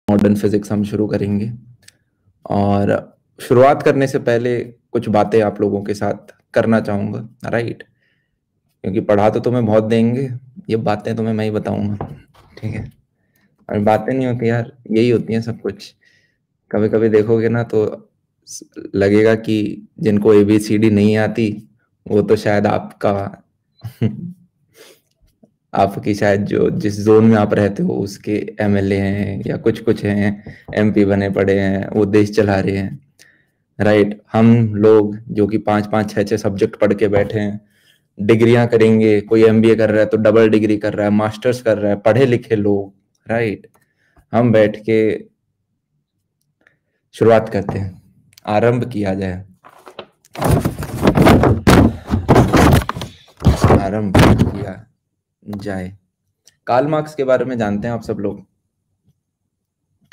Modern physics हम शुरू करेंगे। और शुरुआत करने से पहले कुछ बातें आप लोगों के साथ करना चाहूँगा, राइट? क्योंकि पढ़ा तो तुम्हें बहुत देंगे, ये बातें तुम्हें मैं ही बताऊंगा, ठीक है? और बातें नहीं होती यार, यही होती हैं सब कुछ। कभी कभी देखोगे ना तो लगेगा कि जिनको ABCD नहीं आती वो तो शायद आपकी शायद जो जिस जोन में आप रहते हो उसके MLA हैं या कुछ कुछ हैं, MP बने पड़े हैं, वो देश चला रहे हैं, राइट? हम लोग जो कि 5-5 6-6 सब्जेक्ट पढ़ के बैठे हैं, डिग्रियां करेंगे, कोई MBA कर रहा है तो डबल डिग्री कर रहा है, मास्टर्स कर रहा है, पढ़े लिखे लोग, राइट? हम बैठ के शुरुआत करते हैं, आरंभ किया जाए, आरंभ किया जाए। कार्ल मार्क्स के बारे में जानते हैं आप सब लोग?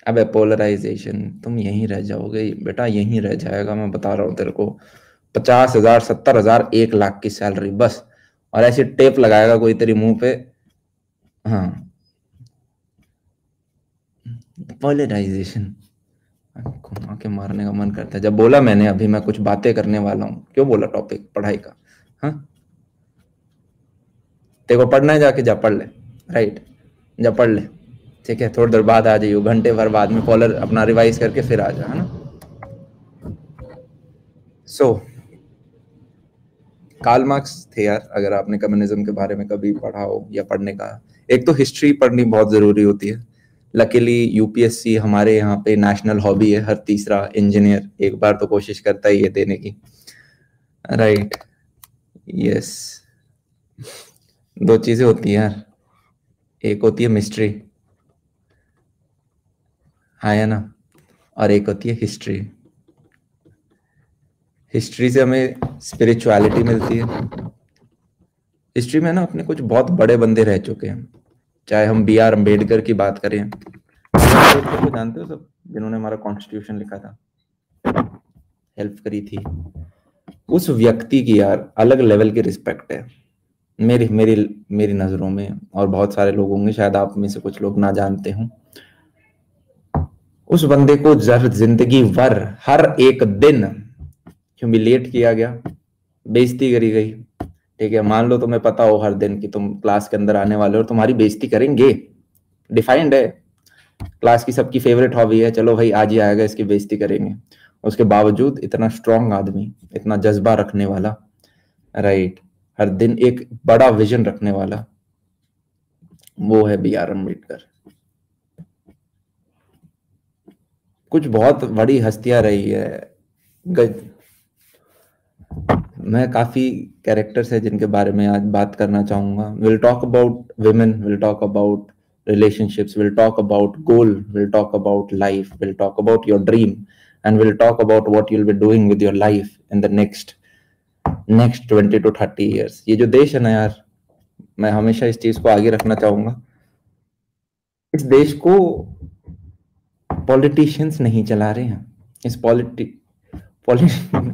अबे पोलराइजेशन, तुम यहीं रह जाओगे बेटा, यहीं रह जाएगा, मैं बता रहा हूँ तेरे को। 50,000 70,000 1 लाख की सैलरी बस, और ऐसी टेप लगाएगा कोई तेरी मुंह पे। हाँ, पोलराइजेशन घुमा के मारने का मन करता है। जब बोला मैंने अभी मैं कुछ बातें करने वाला हूँ, क्यों बोला टॉपिक पढ़ाई का? हाँ, तेरे को पढ़ना है, जाके जा पढ़ ले, राइट? जा पढ़ ले, ठीक है? थोड़ी देर बाद आ जाइयो, घंटे भर बाद में कॉलर अपना रिवाइज करके फिर आ जा, है ना? सो कार्ल मार्क्स थे यार, अगर आपने कम्युनिज्म के बारे में कभी पढ़ा हो या पढ़ने का, एक तो हिस्ट्री पढ़नी बहुत जरूरी होती है। लकीली UPSC हमारे यहाँ पे नेशनल हॉबी है, हर तीसरा इंजीनियर एक बार तो कोशिश करता ही है देने की, राइट? यस, दो चीजें होती हैं यार, एक होती है मिस्ट्री, हाँ है ना, और एक होती है हिस्ट्री। हिस्ट्री से हमें स्पिरिचुअलिटी मिलती है। हिस्ट्री में ना अपने कुछ बहुत बड़े बंदे रह चुके हैं, चाहे हम BR अम्बेडकर की बात करें, अम्बेडकर को जानते हो सब, जिन्होंने हमारा कॉन्स्टिट्यूशन लिखा था, हेल्प करी थी। उस व्यक्ति की यार अलग लेवल की रिस्पेक्ट है मेरी मेरी मेरी नजरों में, और बहुत सारे लोग होंगे, शायद आप में से कुछ लोग ना जानते हों। उस बंदे को जर जिंदगी भर हर एक दिन ह्यूमिलिएट किया गया, बेइज्जती करी गई, ठीक है? मान लो तुम्हें पता हो हर दिन कि तुम क्लास के अंदर आने वाले हो और तुम्हारी बेइज्जती करेंगे, डिफाइंड है। क्लास की सबकी फेवरेट हॉबी है, चलो भाई आज ही आएगा इसकी बेइज्जती करेंगे। उसके बावजूद इतना स्ट्रांग आदमी, इतना जज्बा रखने वाला, राइट? हर दिन एक बड़ा विजन रखने वाला, वो है BR अम्बेडकर। कुछ बहुत बड़ी हस्तियां रही है, मैं काफी कैरेक्टर्स है जिनके बारे में आज बात करना चाहूंगा। Will talk about women, will talk about relationships, we'll talk about goal, we'll talk about life, we'll talk about your dream, and we'll talk about what you'll be doing with your life in the next 20 to 30 years। ये जो देश है ना यार, मैं हमेशा इस चीज को आगे रखना चाहूंगा, इस देश को पॉलिटिशियंस नहीं चला रहे हैं, इस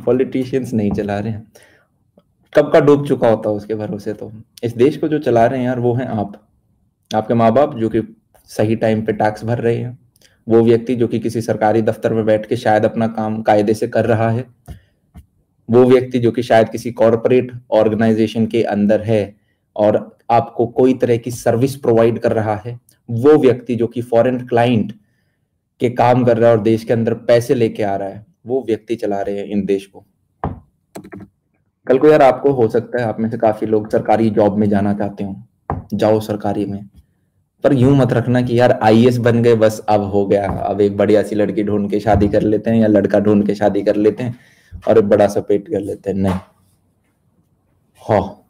पॉलिटिशियंस नहीं चला रहे हैं। कब का डूब चुका होता है उसके भरोसे, तो इस देश को जो चला रहे हैं यार वो हैं आप, आपके माँ बाप जो कि सही टाइम पे टैक्स भर रहे हैं, वो व्यक्ति जो कि किसी सरकारी दफ्तर में बैठ के शायद अपना काम कायदे से कर रहा है, वो व्यक्ति जो कि शायद किसी कॉरपोरेट ऑर्गेनाइजेशन के अंदर है और आपको कोई तरह की सर्विस प्रोवाइड कर रहा है, वो व्यक्ति जो कि फॉरेन क्लाइंट के काम कर रहा है और देश के अंदर पैसे लेके आ रहा है, वो व्यक्ति चला रहे हैं इन देश को। कल को यार आपको हो सकता है आप में से काफी लोग सरकारी जॉब में जाना चाहते हो, जाओ सरकारी में, पर यूं मत रखना कि यार IAS बन गए बस अब हो गया, अब एक बढ़िया सी लड़की ढूंढ के शादी कर लेते हैं या लड़का ढूंढ के शादी कर लेते हैं और एक बड़ा सा पेट कर लेते हैं, नहीं। हो,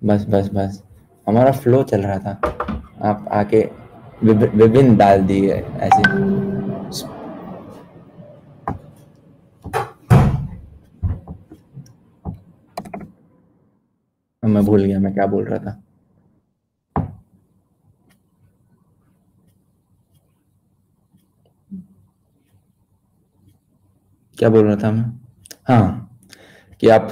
बस बस बस, हमारा फ्लो चल रहा था, आप आके विभिन्न डाल दिए ऐसे। मैं भूल गया मैं क्या बोल रहा था। क्या बोल रहा था मैं? हाँ, कि आप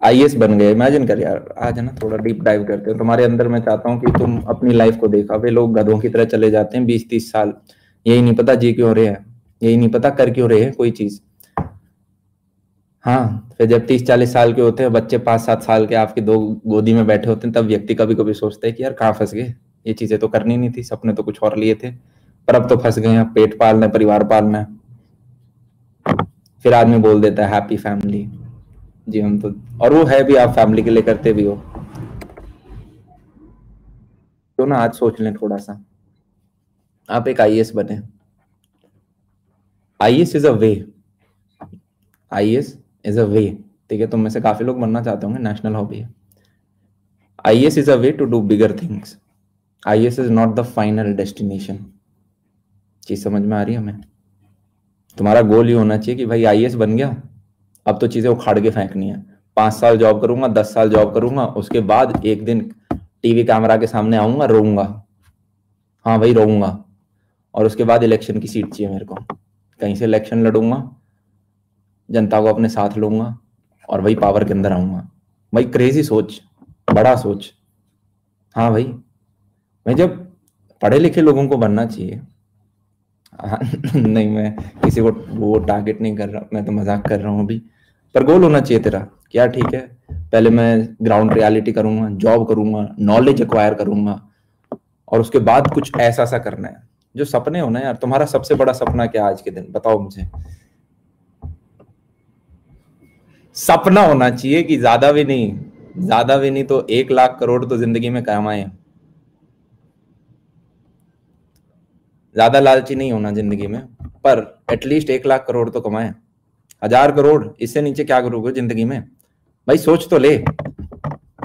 आईएएस बन गए, इमेजिन कर यार। आज है ना थोड़ा डीप डाइव करते हैं तुम्हारे अंदर। मैं चाहता हूँ कि तुम अपनी लाइफ को देखा। वे लोग गधों की तरह चले जाते हैं 20-30 साल, यही नहीं पता जी क्यों रहे हैं, यही नहीं पता कर क्यों रहे हैं कोई चीज। हाँ, फिर जब 30-40 साल के होते हैं, बच्चे 5-7 साल के आपकी दो गोदी में बैठे होते हैं, तब व्यक्ति कभी कभी सोचता है कि यार कहाँ फंस गए, ये चीजें तो करनी नहीं थी, सपने तो कुछ और लिए थे, पर अब तो फंस गए हैं, पेट पालना है, परिवार पालना है। फिर आदमी बोल देता है हैप्पी फैमिली। जी हम तो, और वो है भी, आप फैमिली के लिए करते भी हो। तो ना आज सोच लें थोड़ा सा, आप एक आईएएस बने। IAS is a way, IAS is a way. ठीक है, तुम में से काफी लोग बनना चाहते होंगे, नेशनल हॉबी है। IAS is a way to do bigger things. IAS is not the final destination. चीज समझ में आ रही है हमें? तुम्हारा गोल ये होना चाहिए कि भाई आईएएस बन गया, अब तो चीजें उखाड़ के फेंकनी है। 5 साल जॉब करूंगा, 10 साल जॉब करूंगा, उसके बाद एक दिन टीवी कैमरा के सामने आऊंगा, रोऊंगा। हाँ भाई रोऊंगा। और उसके बाद इलेक्शन की सीट चाहिए मेरे को, कहीं से इलेक्शन लड़ूंगा, जनता को अपने साथ लूंगा, और भाई पावर के अंदर आऊंगा। भाई क्रेजी सोच, बड़ा सोच। हाँ भाई, मैं जब पढ़े लिखे लोगों को बनना चाहिए। हाँ, नहीं मैं किसी को वो टारगेट नहीं कर रहा, मैं तो मजाक कर रहा हूँ अभी। पर गोल होना चाहिए तेरा, क्या ठीक है, पहले मैं ग्राउंड रियलिटी करूंगा, जॉब करूंगा, नॉलेज एक्वायर करूंगा, और उसके बाद कुछ ऐसा सा करना है। जो सपने हो ना यार, तुम्हारा सबसे बड़ा सपना क्या है आज के दिन, बताओ मुझे। सपना होना चाहिए कि ज्यादा भी नहीं, ज्यादा भी नहीं तो 1 लाख करोड़ तो जिंदगी में कमाए। ज्यादा लालची नहीं होना जिंदगी में, पर एटलीस्ट 1 लाख करोड़ तो कमाए। 1000 करोड़, इससे नीचे क्या करोगे जिंदगी में? भाई सोच तो ले।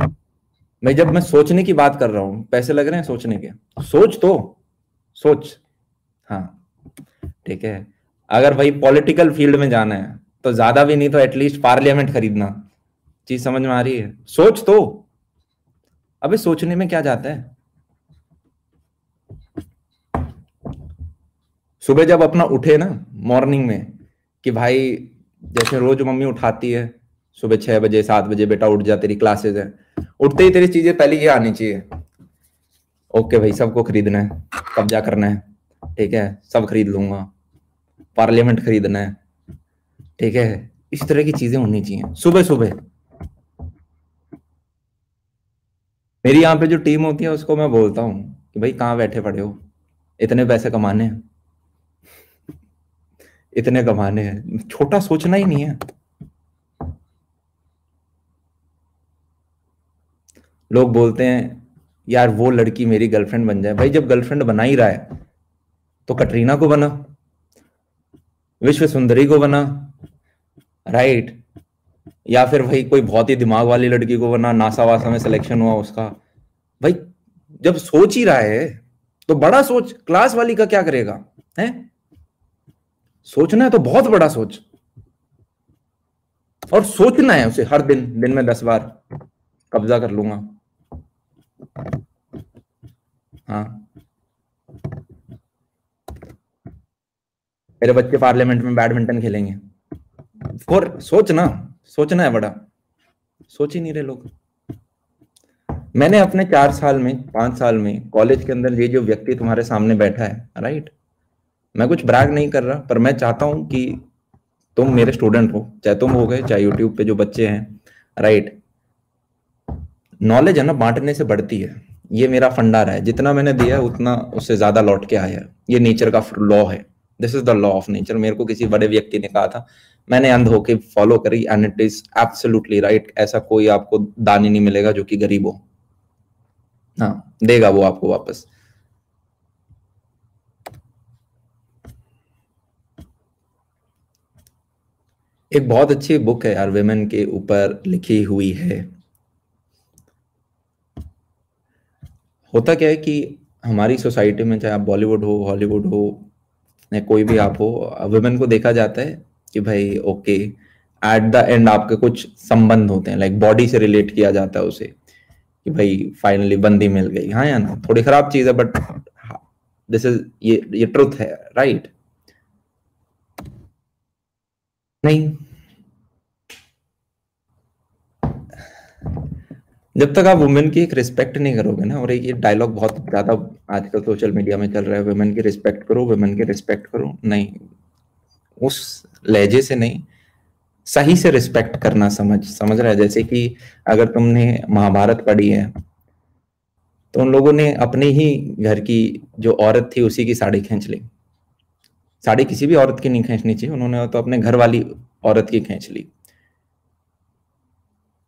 भाई जब मैं सोचने की बात कर रहा हूं, पैसे लग रहे हैं सोचने के, सोच तो, सोच। हाँ ठीक है, अगर भाई पॉलिटिकल फील्ड में जाना है, तो ज्यादा भी नहीं तो एटलीस्ट पार्लियामेंट खरीदना। चीज समझ में आ रही है? सोच तो। अबे सोचने में क्या जाता है? सुबह जब अपना उठे ना, मॉर्निंग में, कि भाई जैसे रोज मम्मी उठाती है, सुबह 6 बजे 7 बजे, बेटा उठ जा तेरी क्लासेस है। उठते ही तेरी चीजें पहले ये आनी चाहिए, ओके भाई सबको खरीदना है, कब्जा करना है, ठीक है सब खरीद लूंगा, पार्लियामेंट खरीदना है, ठीक है। इस तरह की चीजें होनी चाहिए सुबह सुबह। मेरी यहाँ पे जो टीम होती है उसको मैं बोलता हूँ कि भाई कहाँ बैठे पड़े हो, इतने पैसे कमाने हैं, इतने कमाने हैं, छोटा सोचना ही नहीं है। लोग बोलते हैं यार वो लड़की मेरी गर्लफ्रेंड बन जाए। भाई जब गर्लफ्रेंड बना ही रहा है, तो कटरीना को बना, विश्व सुंदरी को बना, राइट, या फिर भाई कोई बहुत ही दिमाग वाली लड़की को बना, नासा वासा में सिलेक्शन हुआ उसका। भाई जब सोच ही रहा है, तो बड़ा सोच, क्लास वाली का क्या करेगा है? सोचना है तो बहुत बड़ा सोच, और सोचना है उसे हर दिन, दिन में 10 बार, कब्जा कर लूंगा। हाँ, मेरे बच्चे पार्लियामेंट में बैडमिंटन खेलेंगे, और सोचना, सोचना है बड़ा। सोच ही नहीं रहे लोग। मैंने अपने 4 साल में, 5 साल में कॉलेज के अंदर, ये जो व्यक्ति तुम्हारे सामने बैठा है, राइट, मैं कुछ ब्रैग नहीं कर रहा, पर मैं चाहता हूं कि तुम मेरे स्टूडेंट हो, चाहे तुम हो गए, चाहे यूट्यूब पे जो बच्चे हैं, राइट। नॉलेज है ना बांटने से बढ़ती है, ये मेरा फंडा रहा है, जितना मैंने दिया उतना उससे ज्यादा लौट के आया है। ये नेचर का लॉ है, this is the law of nature. मेरे को किसी बड़े व्यक्ति ने कहा था, मैंने अंध होके फॉलो करी, and it is absolutely right. ऐसा कोई आपको दानी नहीं मिलेगा जो कि गरीब हो, हाँ देगा वो आपको वापस। एक बहुत अच्छी बुक है यार, वेमेन के ऊपर लिखी हुई है। होता क्या है कि हमारी सोसाइटी में, चाहे आप बॉलीवुड हो, हॉलीवुड हो, या कोई भी आप हो, वुमेन को देखा जाता है कि भाई ओके, एट द एंड आपके कुछ संबंध होते हैं, लाइक बॉडी से रिलेट किया जाता है उसे, कि भाई फाइनली बंदी मिल गई। हाँ या ना, थोड़ी खराब चीज है, बट दिस इज, ये ट्रुथ है, राइट। नहीं, जब तक आप वुमेन की एक रिस्पेक्ट नहीं करोगे ना, और एक ये डायलॉग बहुत ज्यादा आजकल सोशल मीडिया में चल रहा है, वुमेन की रिस्पेक्ट करो, वुमेन की रिस्पेक्ट करो, नहीं, उस लहजे से नहीं, सही से रिस्पेक्ट करना समझ रहा है। जैसे कि अगर तुमने महाभारत पढ़ी है तो उन लोगों ने अपने ही घर की जो औरत थी उसी की साड़ी खींच ली। साड़ी किसी भी औरत की नहीं खींचनी चाहिए, उन्होंने तो अपने घर वाली औरत की खींच ली।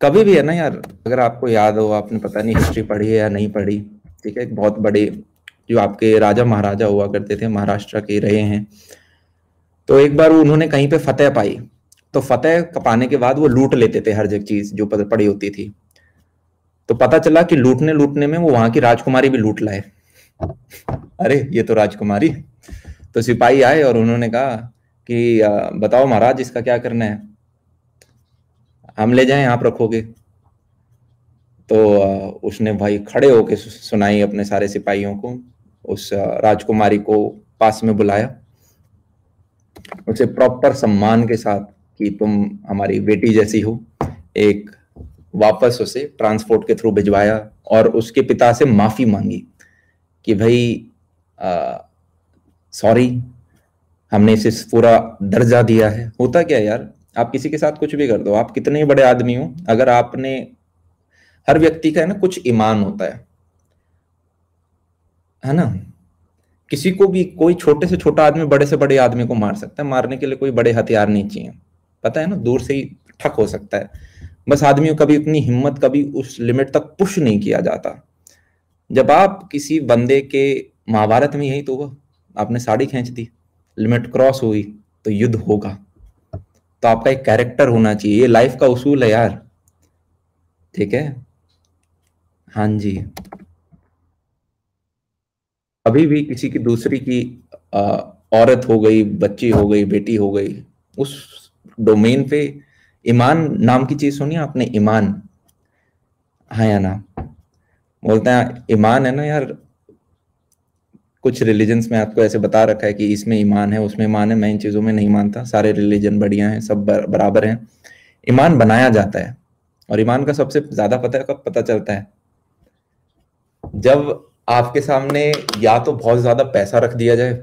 कभी भी है ना यार, अगर आपको याद हो, आपने पता नहीं हिस्ट्री पढ़ी है या नहीं पढ़ी, ठीक है, एक बहुत बड़े जो आपके राजा महाराजा हुआ करते थे, महाराष्ट्र के रहे हैं, तो एक बार उन्होंने कहीं पे फतेह पाई, तो फतेह पाने के बाद वो लूट लेते थे हर जगह चीज जो पड़ी होती थी। तो पता चला कि लूटने लूटने में वो वहां की राजकुमारी भी लूट लाए। अरे ये तो राजकुमारी। तो सिपाही आए और उन्होंने कहा कि बताओ महाराज इसका क्या करना है, हम ले जाएं आप रखोगे? तो उसने भाई खड़े होके सुनाई अपने सारे सिपाहियों को, उस राजकुमारी को पास में बुलाया, उसे प्रॉपर सम्मान के साथ कि तुम हमारी बेटी जैसी हो, एक वापस उसे ट्रांसपोर्ट के थ्रू भिजवाया और उसके पिता से माफी मांगी कि भाई सॉरी, हमने इसे पूरा दर्जा दिया है। होता क्या है यार, आप किसी के साथ कुछ भी कर दो, आप कितने ही बड़े आदमी हो, अगर आपने, हर व्यक्ति का है ना कुछ ईमान होता है ना, किसी को भी कोई छोटे से छोटा आदमी बड़े से बड़े आदमी को मार सकता है, मारने के लिए कोई बड़े हथियार नहीं चाहिए, पता है ना, दूर से ही ठक हो सकता है। बस आदमियों कभी उतनी हिम्मत कभी उस लिमिट तक पुश नहीं किया जाता। जब आप किसी बंदे के, महाभारत में यही तो हुआ, आपने साड़ी खींच दी, लिमिट क्रॉस हुई, तो युद्ध होगा। तो आपका एक कैरेक्टर होना चाहिए, ये लाइफ का उसूल है यार, ठीक है। हाँ जी। अभी भी किसी की दूसरी की अ, औरत हो गई, बच्ची हो गई, बेटी हो गई, उस डोमेन पे ईमान नाम की चीज सुनी है आपने, ईमान? हाँ या ना? बोलते हैं ईमान है ना यार, कुछ रिलीजन्स में आपको ऐसे बता रखा है कि इसमें ईमान है, उसमें ईमान है, मैं इन चीजों में नहीं मानता, सारे रिलीजन बढ़िया हैं, सब बराबर हैं। ईमान बनाया जाता है, और ईमान का सबसे ज्यादा पता है कब पता चलता है, जब आपके सामने या तो बहुत ज्यादा पैसा रख दिया जाए,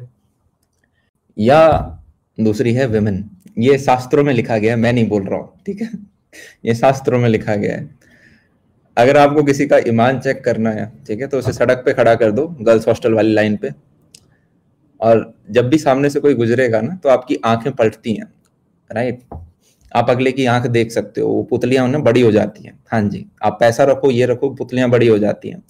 या दूसरी है विमेन। ये शास्त्रों में लिखा गया है, मैं नहीं बोल रहा हूँ, ठीक है, ये शास्त्रों में लिखा गया है। अगर आपको किसी का ईमान चेक करना है, ठीक है, तो उसे सड़क पे खड़ा कर दो, गर्ल्स हॉस्टल वाली लाइन पे, और जब भी सामने से कोई गुजरेगा ना तो आपकी आंखें पलटती हैं, राइट, आप अगले की आंख देख सकते हो, वो पुतलियां ना बड़ी हो जाती हैं। हाँ जी, आप पैसा रखो, ये रखो, पुतलियां बड़ी हो जाती हैं।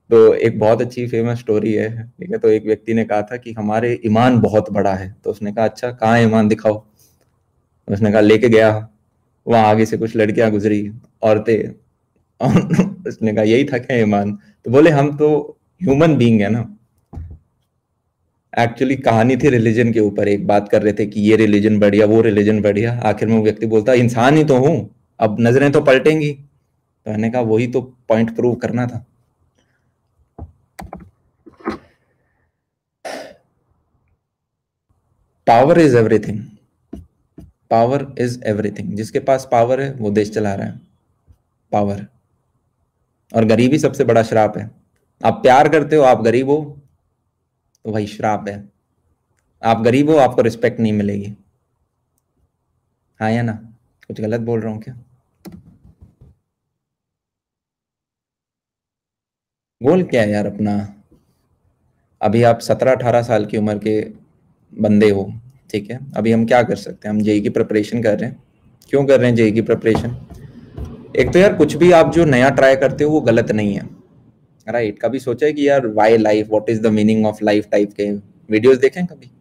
तो एक बहुत अच्छी फेमस स्टोरी है, ठीक है, तो एक व्यक्ति ने कहा था कि हमारे ईमान बहुत बड़ा है, तो उसने कहा अच्छा कहाँ है ईमान, दिखाओ। उसने कहा लेके गया, वहां आगे से कुछ लड़कियां गुजरी, औरतें, और उसने कहा यही था क्या ईमान? तो बोले हम तो ह्यूमन बीइंग है ना। एक्चुअली कहानी थी रिलीजन के ऊपर, एक बात कर रहे थे कि ये रिलीजन बढ़िया, वो रिलीजन बढ़िया, आखिर में वो व्यक्ति बोलता इंसान ही तो हूं, अब नजरें तो पलटेंगी। तो मैंने कहा वही तो पॉइंट प्रूव करना था। Power is everything, power is everything, जिसके पास पावर है वो देश चला रहा है, पावर। और गरीबी सबसे बड़ा श्राप है। आप प्यार करते हो, आप गरीब हो, तो भाई श्राप है। आप गरीब हो, आपको रिस्पेक्ट नहीं मिलेगी। हाँ या ना? कुछ गलत बोल रहा हूँ क्या? गोल क्या है यार अपना? अभी आप 17-18 साल की उम्र के बंदे हो, ठीक है, अभी हम क्या कर सकते हैं, हम जेई की प्रिपरेशन कर रहे हैं। क्यों कर रहे हैं जेई की प्रिपरेशन? एक तो यार कुछ भी आप जो नया ट्राई करते हो वो गलत नहीं है, राइट। कभी सोचा है कि यार why life, what is the meaning of life type के वीडियोस देखें कभी?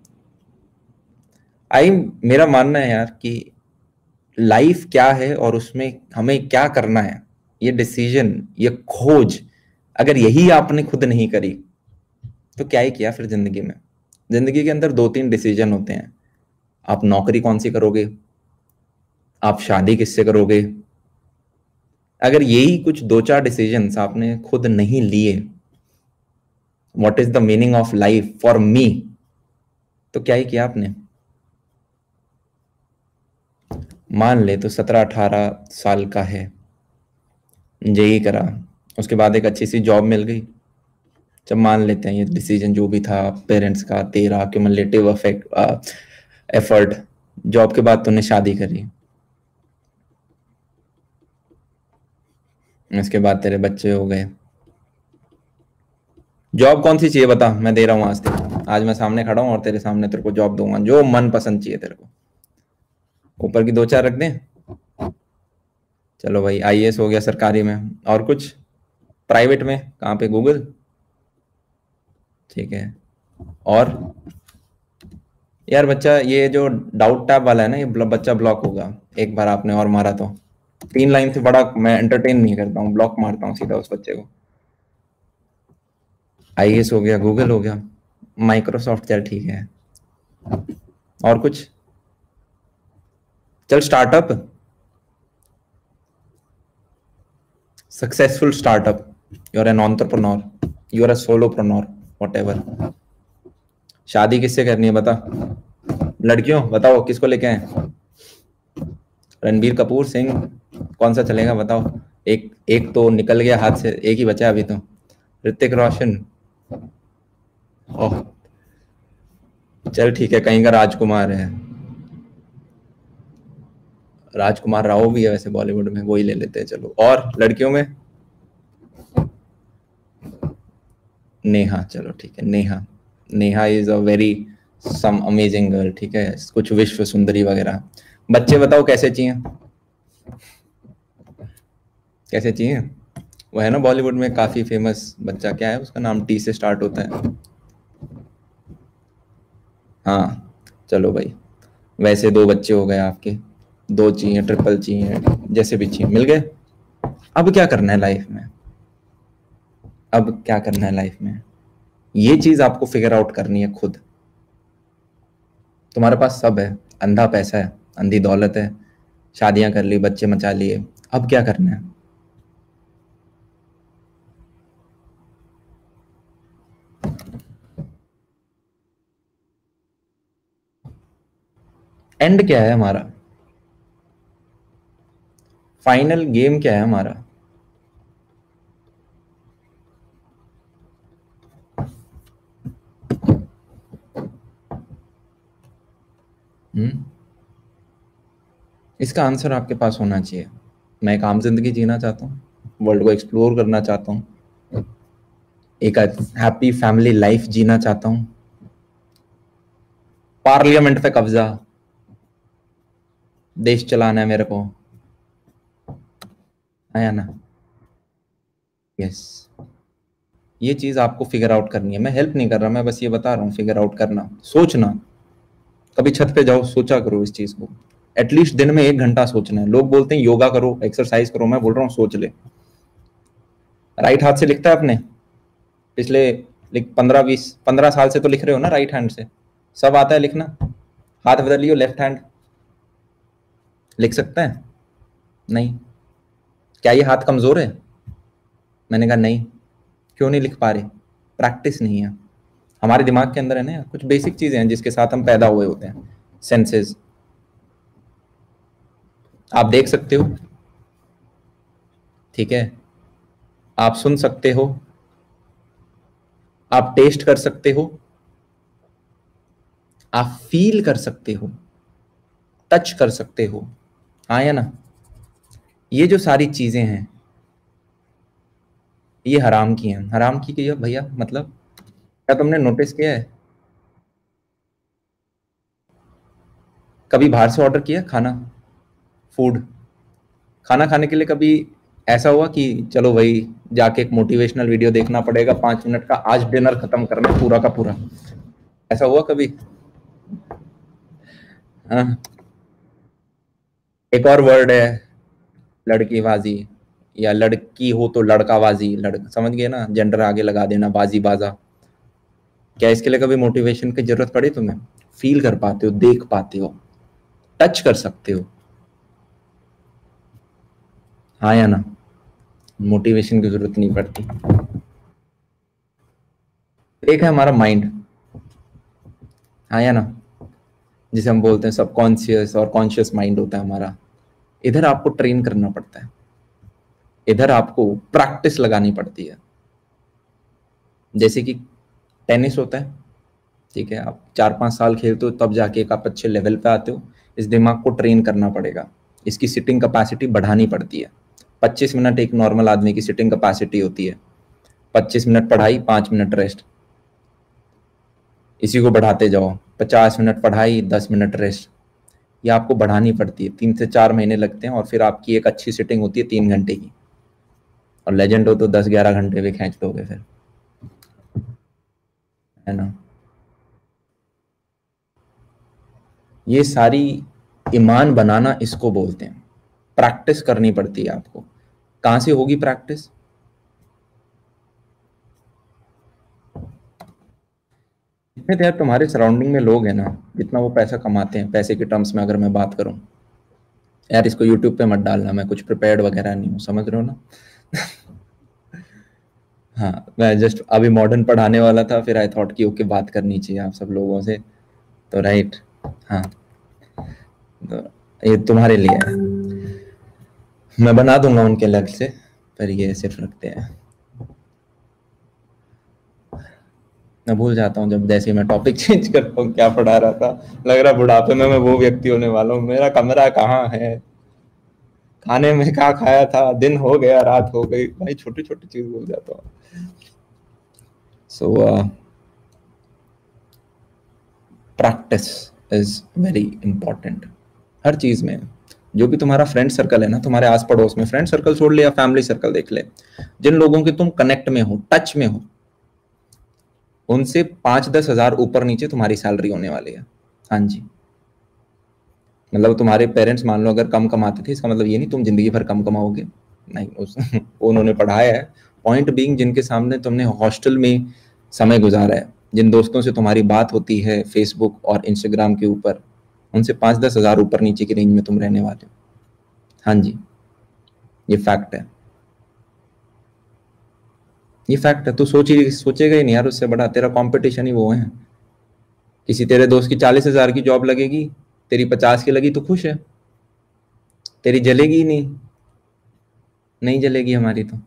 आई, मेरा मानना है यार कि लाइफ क्या है और उसमें हमें क्या करना है, ये डिसीजन, ये खोज, अगर यही आपने खुद नहीं करी तो क्या ही किया फिर जिंदगी में। जिंदगी के अंदर 2-3 डिसीजन होते हैं, आप नौकरी कौन सी करोगे, आप शादी किससे करोगे। अगर यही कुछ 2-4 डिसीजंस आपने खुद नहीं लिए, what is the meaning of life for me, तो क्या ही किया आपने। मान ले तो 17-18 साल का है, जेई करा, उसके बाद एक अच्छी सी जॉब मिल गई। जब मान लेते हैं ये डिसीजन जो भी था पेरेंट्स का, तेरा क्यूमुलेटिव इफेक्ट एफर्ट, जॉब के बाद तूने शादी करी, इसके बाद तेरे बच्चे हो गए। जॉब कौन सी चाहिए बता, मैं दे रहा हूँ आज तेरे, आज मैं सामने खड़ा हूँ और तेरे सामने तेरे को जॉब दूंगा जो मन पसंद चाहिए तेरे को। ऊपर की दो चार रख दें। चलो भाई, आईएएस हो गया सरकारी में, और कुछ प्राइवेट में कहाँ पे, गूगल, ठीक है। और यार बच्चा, ये जो डाउट टैब वाला है ना, ये बच्चा ब्लॉक होगा एक बार आपने और मारा तो। 3 लाइन से बड़ा मैं एंटरटेन नहीं करता हूँ, ब्लॉक मारता हूँ सीधा उस बच्चे को। आईएएस हो गया, गूगल हो गया, माइक्रोसॉफ्ट, चल ठीक है। और कुछ, चल startup, successful startup, you are an entrepreneur, you are a solopreneur, whatever. शादी किससे करनी है बता, लड़कियों बताओ किसको लेके आए, रणबीर कपूर सिंह, कौन सा चलेगा बताओ। एक एक तो निकल गया हाथ से, एक ही बचा अभी तो, ऋतिक रोशन। ओह चल ठीक है, कहीं का राजकुमार है, राजकुमार राव भी है वैसे बॉलीवुड में, वो ही ले लेते हैं चलो। और लड़कियों में नेहा, चलो ठीक है Neha, Neha is a very some amazing girl, ठीक है, कुछ विश्व सुंदरी वगैरह। बच्चे बताओ कैसे चाहिए, कैसे चाहिए। वो है ना बॉलीवुड में काफी फेमस बच्चा, क्या है उसका नाम, टी से स्टार्ट होता है। हाँ चलो भाई, वैसे 2 बच्चे हो गए आपके, 2 चाहिए, ट्रिपल चाहिए, जैसे भी चाहिए, मिल गए। अब क्या करना है लाइफ में, अब क्या करना है लाइफ में, ये चीज आपको फिगर आउट करनी है खुद। तुम्हारे पास सब है, अंधा पैसा है, अंधी दौलत है, शादियां कर ली, बच्चे मचा लिए, अब क्या करना है। एंड क्या है हमारा, फाइनल गेम क्या है हमारा। हम्म, इसका आंसर आपके पास होना चाहिए। मैं एक आम जिंदगी जीना चाहता हूँ, वर्ल्ड को एक्सप्लोर करना चाहता हूँ, एक हैप्पी फैमिली लाइफ जीना चाहता हूँ, पार्लियामेंट पे कब्जा, देश चलाना है मेरे को, है या ना। यस, ये चीज आपको फिगर आउट करनी है, मैं हेल्प नहीं कर रहा, मैं बस ये बता रहा हूँ, फिगर आउट करना, सोचना। कभी छत पे जाओ, सोचा करो इस चीज को, एटलीस्ट दिन में 1 घंटा सोचना है। लोग बोलते हैं योगा करो, एक्सरसाइज करो, मैं बोल रहा हूँ सोच ले। राइट हाथ से लिखता है अपने, पिछले 15 साल से तो लिख रहे हो ना राइट हैंड से, सब आता है लिखना। हाथ बदल लियो, लेफ्ट हैंड लिख सकता है, नहीं। क्या ये हाथ कमजोर है, मैंने कहा नहीं। क्यों नहीं लिख पा रहे, प्रैक्टिस नहीं है। हमारे दिमाग के अंदर है ना यार, कुछ बेसिक चीजें हैं जिसके साथ हम पैदा हुए होते हैं, सेंसेस। आप देख सकते हो, ठीक है, आप सुन सकते हो, आप टेस्ट कर सकते हो, आप फील कर सकते हो, टच कर सकते हो, हाँ या ना। ये जो सारी चीजें हैं, ये हराम की हैं, हराम की है भैया, मतलब क्या तुमने नोटिस किया है, कभी बाहर से ऑर्डर किया खाना, फूड, खाना खाने के लिए कभी ऐसा हुआ कि चलो भाई जाके एक मोटिवेशनल वीडियो देखना पड़ेगा 5 मिनट का, आज डिनर खत्म करना है पूरा का पूरा, ऐसा हुआ कभी। हाँ, एक और वर्ड है, लड़कीबाजी, या लड़की हो तो लड़काबाजी, समझ गए ना, जेंडर आगे लगा देना, बाजी बाजा। क्या इसके लिए कभी मोटिवेशन की जरूरत पड़ी तुम्हें, फील कर पाते हो, देख पाते हो, टच कर सकते हो, हाँ या ना। मोटिवेशन की जरूरत नहीं पड़ती। एक है हमारा माइंड, हाँ या ना, जिसे हम बोलते हैं सबकॉन्शियस और कॉन्शियस माइंड होता है हमारा, इधर आपको ट्रेन करना पड़ता है। इधर आपको प्रैक्टिस लगानी पड़ती है। जैसे कि टेनिस होता है, ठीक है, आप 4-5 साल खेलते हो तब जाके एक आप अच्छे लेवल पे आते हो। इस दिमाग को ट्रेन करना पड़ेगा, इसकी सिटिंग कैपेसिटी बढ़ानी पड़ती है। 25 मिनट एक नॉर्मल आदमी की सिटिंग कैपेसिटी होती है। 25 मिनट पढ़ाई, 5 मिनट रेस्ट, इसी को बढ़ाते जाओ। 50 मिनट पढ़ाई, 10 मिनट रेस्ट, ये आपको बढ़ानी पड़ती है। 3 से 4 महीने लगते हैं और फिर आपकी एक अच्छी सिटिंग होती है 3 घंटे की। और लेजेंड हो तो 10-11 घंटे भी खींच दोगे फिर, है ना। ये सारी ईमान बनाना इसको बोलते हैं। प्रैक्टिस करनी पड़ती है आपको। कहां से होगी प्रैक्टिस? जितने यार तुम्हारे सराउंडिंग में लोग हैं ना, जितना वो पैसा कमाते हैं, पैसे के टर्म्स में अगर मैं बात करूं, यार इसको यूट्यूब पे मत डालना, मैं कुछ प्रिपेयर्ड वगैरह नहीं हूँ, समझ रहे हो ना। हाँ, मैं जस्ट अभी मॉडर्न पढ़ाने वाला था, फिर आई थॉट कि ओके बात करनी चाहिए आप सब लोगों से, तो राइट। हाँ, तो ये तुम्हारे लिए है, मैं बना दूंगा उनके अलग से, पर ये सिर्फ रखते हैं। मैं भूल जाता हूँ जब जैसे मैं टॉपिक चेंज करता हूँ क्या पढ़ा रहा था, लग रहा बुढ़ापे में मैं वो व्यक्ति होने वाला हूँ। मेरा कमरा कहाँ है, खाने में क्या खाया था, दिन हो गया रात हो गई, भाई छोटी छोटी चीज भूल जाता हूँ। So practice is very important हर चीज में। जो भी तुम्हारा फ्रेंड सर्कल है ना, तुम्हारे आस पड़ोस में, फ्रेंड सर्कल छोड़ ले या फैमिली सर्कल देख ले, जिन लोगों के तुम कनेक्ट में हो, टच में हो, उनसे 5-10 हजार ऊपर नीचे तुम्हारी सैलरी होने वाली है। हाँ जी, मतलब तुम्हारे पेरेंट्स मान लो अगर कम कमाते थे, इसका मतलब ये नहीं तुम जिंदगी भर कम कमाओगे, नहीं। उन्होंने पढ़ाया है। पॉइंट बीइंग, जिनके सामने तुमने हॉस्टल में समय गुजारा है, जिन दोस्तों से तुम्हारी बात होती है फेसबुक और इंस्टाग्राम के ऊपर, उनसे 5-10 हजार ऊपर नीचे की रेंज में तुम रहने वाले हो। हाँ जी, ये फैक्ट है, ये फैक्ट है। तू सोचेगा ही नहीं यार, उससे बड़ा तेरा कंपटीशन ही वो है। किसी तेरे दोस्त की 40,000 की जॉब लगेगी, तेरी 50 की लगी तो खुश है, तेरी जलेगी ही नहीं, नहीं जलेगी हमारी तो।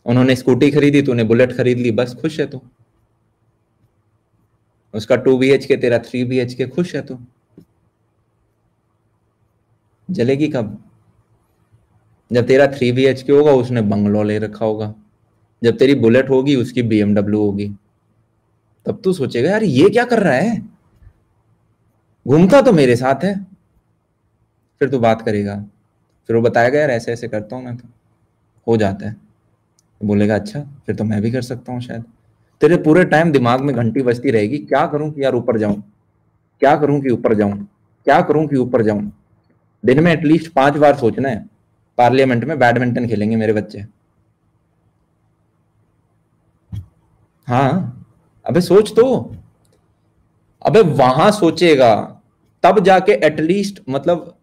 उन्होंने स्कूटी खरीदी, तूने बुलेट खरीद ली, बस खुश है तू। उसका 2 BHK, तेरा 3 BHK, खुश है तू। जलेगी कब? जब तेरा 3 BHK होगा, उसने बंगलो ले रखा होगा। जब तेरी बुलेट होगी, उसकी BMW होगी। तब तू सोचेगा यार ये क्या कर रहा है, घूमता तो मेरे साथ है। फिर तू बात करेगा, फिर वो बताएगा यार ऐसे ऐसे करता हूं मैं, तो हो जाता है। बोलेगा अच्छा, फिर तो मैं भी कर सकता हूँ शायद। तेरे पूरे टाइम दिमाग में घंटी बजती रहेगी, क्या करूं कि यार ऊपर जाऊं, क्या करूं कि ऊपर जाऊं, क्या करूं कि ऊपर जाऊं। दिन में एटलीस्ट 5 बार सोचना है, पार्लियामेंट में बैडमिंटन खेलेंगे मेरे बच्चे। हाँ, अबे सोच तो, अबे वहां सोचेगा तब जाके एटलीस्ट, मतलब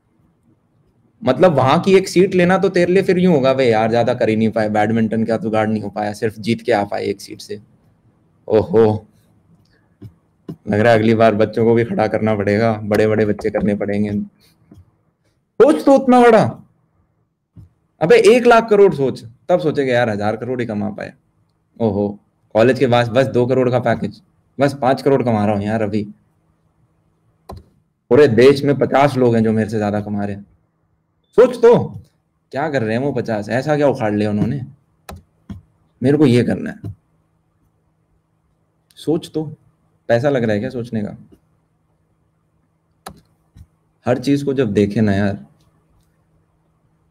वहां की एक सीट लेना तो तेरे लिए फिर यूं होगा, वे यार ज्यादा कर ही नहीं पाए, बैडमिंटन का तो गार्ड नहीं हो पाया, सिर्फ जीत के आ पाए एक सीट से। ओहो, लग रहा है अगली बार बच्चों को भी खड़ा करना पड़ेगा, बड़े बड़े बच्चे करने पड़ेंगे। सोच तो उतना बड़ा, अबे 1 लाख करोड़ सोच, तब सोचेगा यार 1000 करोड़ ही कमा पाए। ओहो, कॉलेज के बाद बस 2 करोड़ का पैकेज, बस 5 करोड़ कमा रहा हूँ यार अभी। पूरे देश में 50 लोग हैं जो मेरे से ज्यादा कमा रहे हैं। सोच तो, क्या कर रहे हैं वो 50, ऐसा क्या उखाड़ लिया उन्होंने, मेरे को ये करना है। सोच तो, पैसा लग रहा है क्या सोचने का? हर चीज को जब देखे ना यार,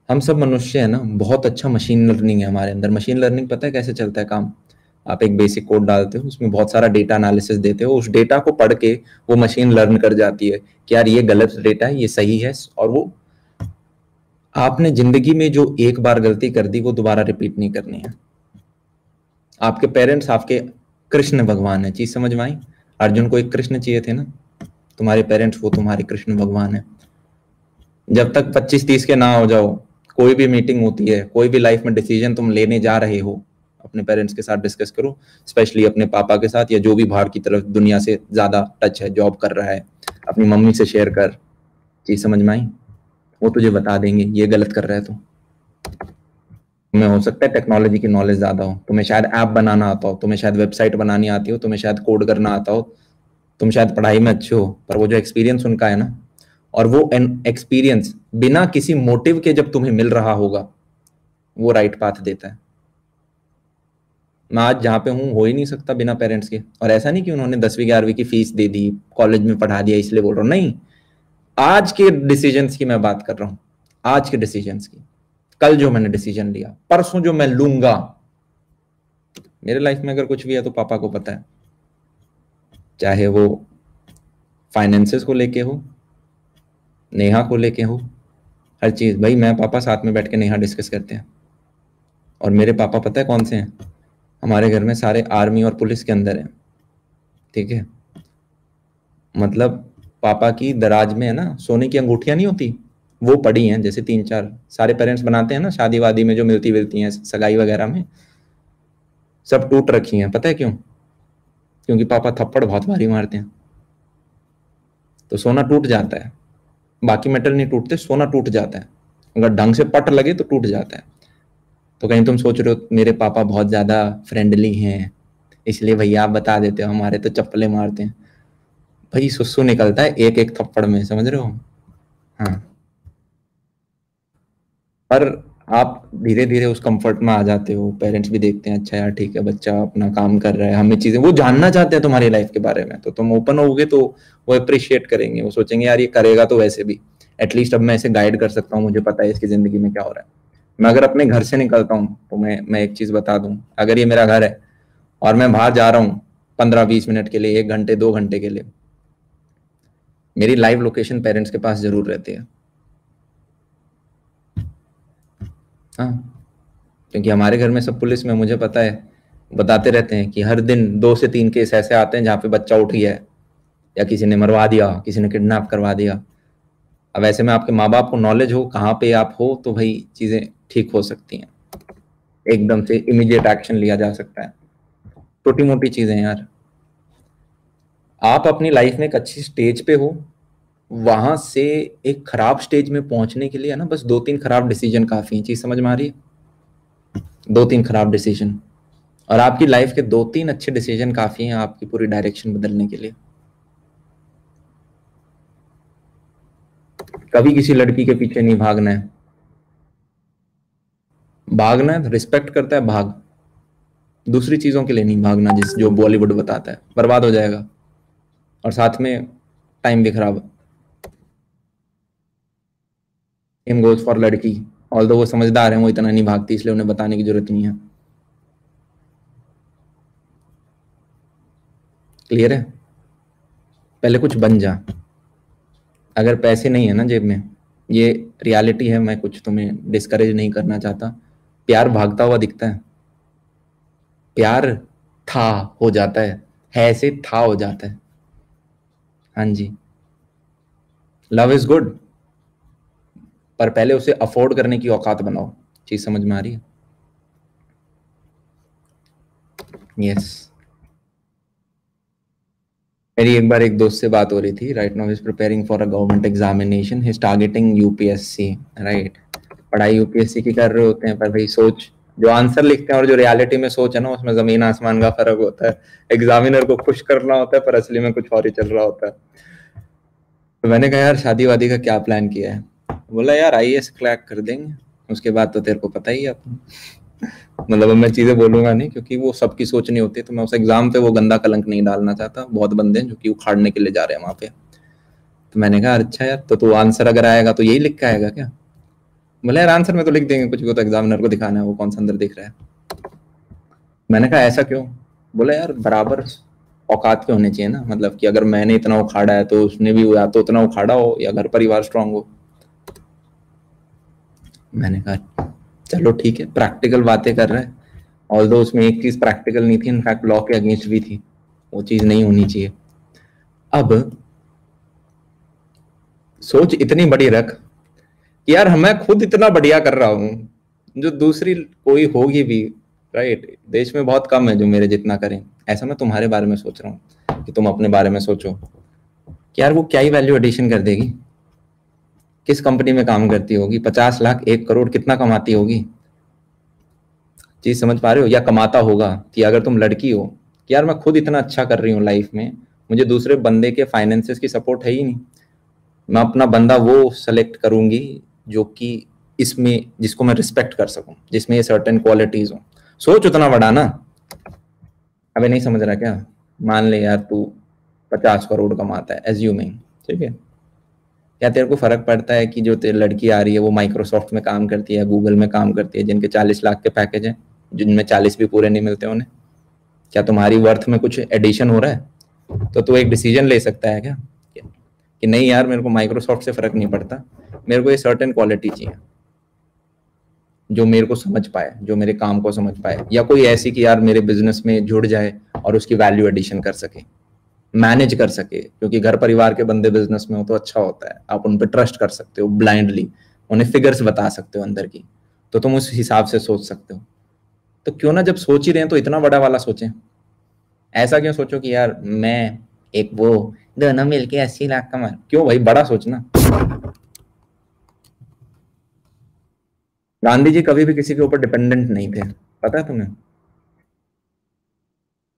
हम सब मनुष्य है ना, बहुत अच्छा मशीन लर्निंग है हमारे अंदर। मशीन लर्निंग पता है कैसे चलता है काम? आप एक बेसिक कोड डालते हो, उसमें बहुत सारा डेटा एनालिसिस देते हो, उस डेटा को पढ़ के वो मशीन लर्न कर जाती है कि यार ये गलत डेटा है, ये सही है। और वो, आपने जिंदगी में जो एक बार गलती कर दी वो दोबारा रिपीट नहीं करनी है। आपके पेरेंट्स आपके कृष्ण भगवान है, चीज समझ में आई? अर्जुन को एक कृष्ण चाहिए थे ना, तुम्हारे पेरेंट्स वो तुम्हारे कृष्ण भगवान है। जब तक 25-30 के ना हो जाओ, कोई भी मीटिंग होती है, कोई भी लाइफ में डिसीजन तुम लेने जा रहे हो, अपने पेरेंट्स के साथ डिस्कस करो, स्पेशली अपने पापा के साथ, या जो भी बाहर की तरफ दुनिया से ज्यादा टच है, जॉब कर रहा है, अपनी मम्मी से शेयर कर। चीज समझ में आई? वो तुझे बता देंगे ये गलत कर रहा है तू। तुम्हें हो सकता है टेक्नोलॉजी की नॉलेज ज्यादा हो, तुम्हें शायद ऐप बनाना आता हो, तुम्हें शायद वेबसाइट बनानी आती हो, तुम्हें शायद कोड करना आता हो, तुम शायद पढ़ाई में अच्छे हो, पर वो जो एक्सपीरियंस उनका है ना, और वो एक्सपीरियंस बिना किसी मोटिव के जब तुम्हें मिल रहा होगा, वो राइट पाथ देता है। मैं आज जहाँ पे हूँ हो ही नहीं सकता बिना पेरेंट्स के। और ऐसा नहीं कि उन्होंने 10वीं 11वीं की फीस दे दी, कॉलेज में पढ़ा दिया इसलिए बोल रहा हूँ, नहीं। आज के डिसीजंस की मैं बात कर रहा हूँ, आज के डिसीजंस की। कल जो मैंने डिसीजन लिया, परसों जो मैं लूंगा, मेरे लाइफ में अगर कुछ भी है तो पापा को पता है, चाहे वो फाइनेंसेस को लेके हो, नेहा को लेके हो, हर चीज। भाई मैं पापा साथ में बैठ के नेहा डिस्कस करते हैं। और मेरे पापा पता है कौन से हैं? हमारे घर में सारे आर्मी और पुलिस के अंदर हैं, ठीक है। मतलब पापा की दराज में है ना सोने की अंगूठियां नहीं होती, वो पड़ी हैं, जैसे 3-4 सारे पेरेंट्स बनाते हैं ना शादी वादी में, जो मिलती विलती हैं सगाई वगैरह में, सब टूट रखी हैं। पता है क्यों? क्योंकि पापा थप्पड़ बहुत भारी मारते हैं, तो सोना टूट जाता है। बाकी मेटल नहीं टूटते, सोना टूट जाता है, अगर ढंग से पट लगे तो टूट जाता है। तो कहीं तुम सोच रहे हो मेरे पापा बहुत ज्यादा फ्रेंडली हैं इसलिए भैया आप बता देते हो, हमारे तो चप्पलें मारते हैं। भाई सुसु निकलता है एक एक थप्पड़ में, समझ रहे हो? हाँ। पर आप धीरे धीरे उस कंफर्ट में आ जाते हो, पेरेंट्स भी देखते हैं अच्छा यार ठीक है बच्चा अपना काम कर रहा है, हमें चीजें वो जानना चाहते हैं तुम्हारी लाइफ के बारे में, तो तुम ओपन होगे तो वो अप्रिशिएट करेंगे, वो सोचेंगे यार ये करेगा तो वैसे भी एटलीस्ट अब मैं इसे गाइड कर सकता हूँ, मुझे पता है इसकी जिंदगी में क्या हो रहा है। मैं अगर अपने घर से निकलता हूँ तो मैं एक चीज बता दूं, अगर ये मेरा घर है और मैं बाहर जा रहा हूँ 15-20 मिनट के लिए, 1 घंटे 2 घंटे के लिए, मेरी लाइव लोकेशन पेरेंट्स के पास जरूर रहती है। हाँ, क्योंकि हमारे घर में सब पुलिस में, मुझे पता है, बताते रहते हैं कि हर दिन 2 से 3 केस ऐसे आते हैं जहाँ पे बच्चा उठ गया है, या किसी ने मरवा दिया, किसी ने किडनैप करवा दिया। अब ऐसे में आपके माँ बाप को नॉलेज हो कहाँ पे आप हो तो भाई चीजें ठीक हो सकती हैं, एकदम से इमीडिएट एक्शन लिया जा सकता है। छोटी मोटी चीजें यार, आप अपनी लाइफ में एक अच्छी स्टेज पे हो, वहां से एक खराब स्टेज में पहुंचने के लिए है ना, बस 2-3 खराब डिसीजन काफी है। चीज समझ में आ रही है? 2-3 खराब डिसीजन, और आपकी लाइफ के 2-3 अच्छे डिसीजन काफी हैं आपकी पूरी डायरेक्शन बदलने के लिए। कभी किसी लड़की के पीछे नहीं भागना है, भागना है रिस्पेक्ट करता है भाग, दूसरी चीजों के लिए नहीं भागना जिस जो बॉलीवुड बताता है, बर्बाद हो जाएगा और साथ में टाइम भी खराब। सेम गोज फॉर लड़की, ऑल्दो वो समझदार है, वो इतना नहीं भागती इसलिए उन्हें बताने की जरूरत नहीं है। क्लियर है? पहले कुछ बन जा। अगर पैसे नहीं है ना जेब में, ये रियलिटी है, मैं कुछ तुम्हें डिस्करेज नहीं करना चाहता, प्यार भागता हुआ दिखता है, प्यार था हो जाता है से था हो जाता है। हाँ जी, लव इज गुड, पर पहले उसे अफोर्ड करने की औकात बनाओ। चीज समझ में आ रही है? यस। मेरी एक बार एक दोस्त से बात हो रही थी, right now is preparing for a government examination, he is targeting UPSC, right. पढ़ाई यूपीएससी की कर रहे होते हैं, पर भाई सोच, जो आंसर लिखते हैं और जो रियलिटी में सोच है ना, उसमें जमीन आसमान का फर्क होता है। एग्जामिनर को खुश करना होता है पर असली में कुछ और ही चल रहा होता है। तो मैंने कहा यार शादी वादी का क्या प्लान किया है? बोला यार आईएएस क्रैक कर देंगे, उसके बाद तो तेरे को पता ही है अपन। मतलब अब मैं चीजें बोलूंगा नहीं क्योंकि वो सबकी सोच नहीं होती, तो मैं उस एग्जाम पे वो गंदा कलंक नहीं डालना चाहता, बहुत बंदे हैं जो कि उखाड़ने के लिए जा रहे हैं वहां पे। तो मैंने कहा अच्छा यार, तो तू आंसर अगर आएगा तो यही लिख के आएगा क्या? बोला यार आंसर में तो लिख देंगे कुछ भी, तो एग्जामिनर को दिखाना है वो कौन सा अंदर दिख रहा है। मैंने कहा ऐसा क्यों? बोला यार बराबर औकात के होने चाहिए ना, मतलब कि अगर मैंने इतना उखाड़ा है तो उसने भी या तो उतना उखाड़ा हो या घर परिवार स्ट्रांग हो। मैंने कहा चलो ठीक है, प्रैक्टिकल बातें कर रहे हैं, ऑल्दो उसमें एक चीज प्रैक्टिकल नहीं थी, इनफैक्ट लॉ के अगेंस्ट भी थी, वो चीज नहीं होनी चाहिए। अब सोच इतनी बड़ी रख कि यार मैं खुद इतना बढ़िया कर रहा हूं, जो दूसरी कोई होगी भी, राइट, देश में बहुत कम है जो मेरे जितना करें। ऐसा मैं तुम्हारे बारे में सोच रहा हूँ कि तुम अपने बारे में सोचो कि यार वो क्या ही वैल्यू एडिशन कर देगी, किस कंपनी में काम करती होगी, 50 लाख 1 करोड़ कितना कमाती होगी, चीज समझ पा रहे हो? या कमाता होगा कि अगर तुम लड़की हो कि यार मैं खुद इतना अच्छा कर रही हूँ लाइफ में, मुझे दूसरे बंदे के फाइनेंसेस की सपोर्ट है ही नहीं, मैं अपना बंदा वो सेलेक्ट करूंगी जो कि इसमें जिसको मैं रिस्पेक्ट कर सकूं, जिसमें ये सर्टेन क्वालिटीज हो। सोच उतना बड़ा ना। अबे नहीं समझ रहा क्या? मान ले यार तू 50 करोड़ कमाता है एज्यूमिंग, ठीक है? क्या तेरे को फर्क पड़ता है कि जो तेरी लड़की आ रही है वो माइक्रोसॉफ्ट में काम करती है, गूगल में काम करती है, जिनके 40 लाख के पैकेज हैं, जिनमें 40 भी पूरे नहीं मिलते उन्हें? क्या तुम्हारी वर्थ में कुछ एडिशन हो रहा है? तो तू एक डिसीजन ले सकता है क्या कि नहीं यार मेरे को माइक्रोसॉफ्ट से फर्क नहीं पड़ता, मेरे को ये सर्टेन क्वालिटी चाहिए जो मेरे को समझ पाए, जो मेरे काम को समझ पाए, या कोई ऐसी कि यार मेरे बिजनेस में जुड़ जाए और उसकी वैल्यू एडिशन कर सके, मैनेज कर सके, क्योंकि घर परिवार के बंदे बिजनेस में हो तो अच्छा होता है, आप उन पर ट्रस्ट कर सकते हो ब्लाइंडली, उन्हें फिगर्स बता सकते हो अंदर की, तो तुम उस हिसाब से सोच सकते हो। तो क्यों ना जब सोच ही रहे हैं तो इतना बड़ा वाला सोचें। ऐसा क्यों सोचो कि यार मैं एक वो दोनों मिलके 80 लाख कमा, क्यों भाई? बड़ा सोचना। गांधी जी कभी भी किसी के ऊपर डिपेंडेंट नहीं थे, पता है तुम्हें?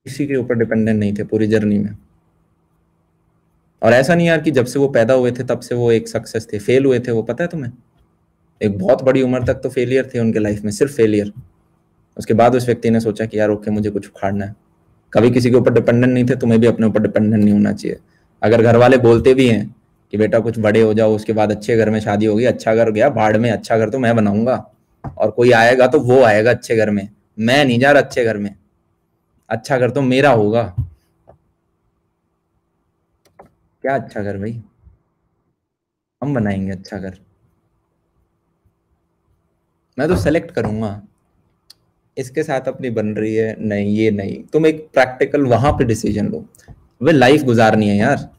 किसी के ऊपर डिपेंडेंट नहीं थे पूरी जर्नी में। और ऐसा नहीं यार कि जब से वो पैदा हुए थे तब से वो एक सक्सेस थे, फेल हुए थे वो, पता है तुम्हें? एक बहुत बड़ी उम्र तक तो फेलियर थे उनके लाइफ में, सिर्फ फेलियर। उसके बाद उस व्यक्ति ने सोचा कि यार ओके मुझे कुछ उखाड़ना है। कभी किसी के ऊपर डिपेंडेंट नहीं थे, तुम्हें भी अपने ऊपर डिपेंडेंट नहीं होना चाहिए। अगर घर वाले बोलते भी हैं कि बेटा कुछ बड़े हो जाओ, उसके बाद अच्छे घर में शादी होगी, अच्छा घर गया भाड़ में, अच्छा घर तो मैं बनाऊंगा, और कोई आएगा तो वो आएगा अच्छे घर में, मैं नहीं जा रहा अच्छे घर में, अच्छा घर तो मेरा होगा। क्या अच्छा घर भाई? हम बनाएंगे अच्छा घर, मैं तो सेलेक्ट करूंगा। इसके साथ अपनी बन रही है, नहीं ये नहीं, तुम एक प्रैक्टिकल वहां पे डिसीजन लो। वे लाइफ गुजारनी है यार,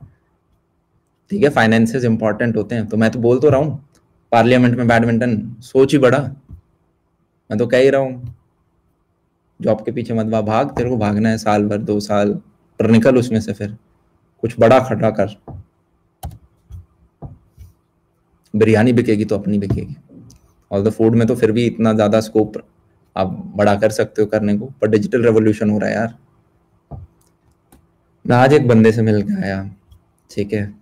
ठीक है? फाइनेंसेस इंपॉर्टेंट होते हैं, तो मैं तो बोल तो रहा हूँ, पार्लियामेंट में बैडमिंटन, सोच ही बड़ा। मैं तो कह ही रहा हूँ, जॉब के पीछे मत भाग, तेरे को भागना है साल भर 2 साल, पर निकल उसमें से, फिर कुछ बड़ा खड़ा कर। बिरयानी बिकेगी तो अपनी बिकेगी। ऑल द फूड में तो फिर भी इतना ज्यादा स्कोप आप बड़ा कर सकते हो करने को, पर डिजिटल रेवोल्यूशन हो रहा है यार। मैं आज एक बंदे से मिल के आया, ठीक है?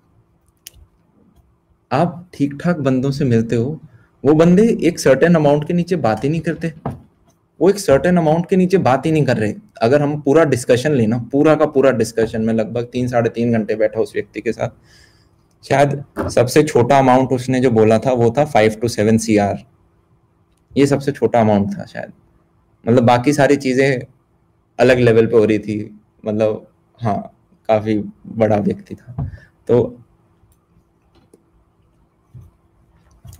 आप ठीक ठाक बंदों से मिलते हो, वो बंदे एक सर्टेन अमाउंट के नीचे बात ही नहीं करते, वो एक सर्टेन अमाउंट के नीचे बात ही नहीं कर रहे। अगर हम पूरा डिस्कशन लेना, पूरा का पूरा डिस्कशन, में लगभग 3 साढ़े 3 घंटे बैठा उस व्यक्ति के साथ, शायद सबसे छोटा अमाउंट उसने जो बोला था वो था 5 to 7 CR। ये सबसे छोटा अमाउंट था शायद, मतलब बाकी सारी चीजें अलग लेवल पे हो रही थी, मतलब हाँ, काफी बड़ा व्यक्ति था तो।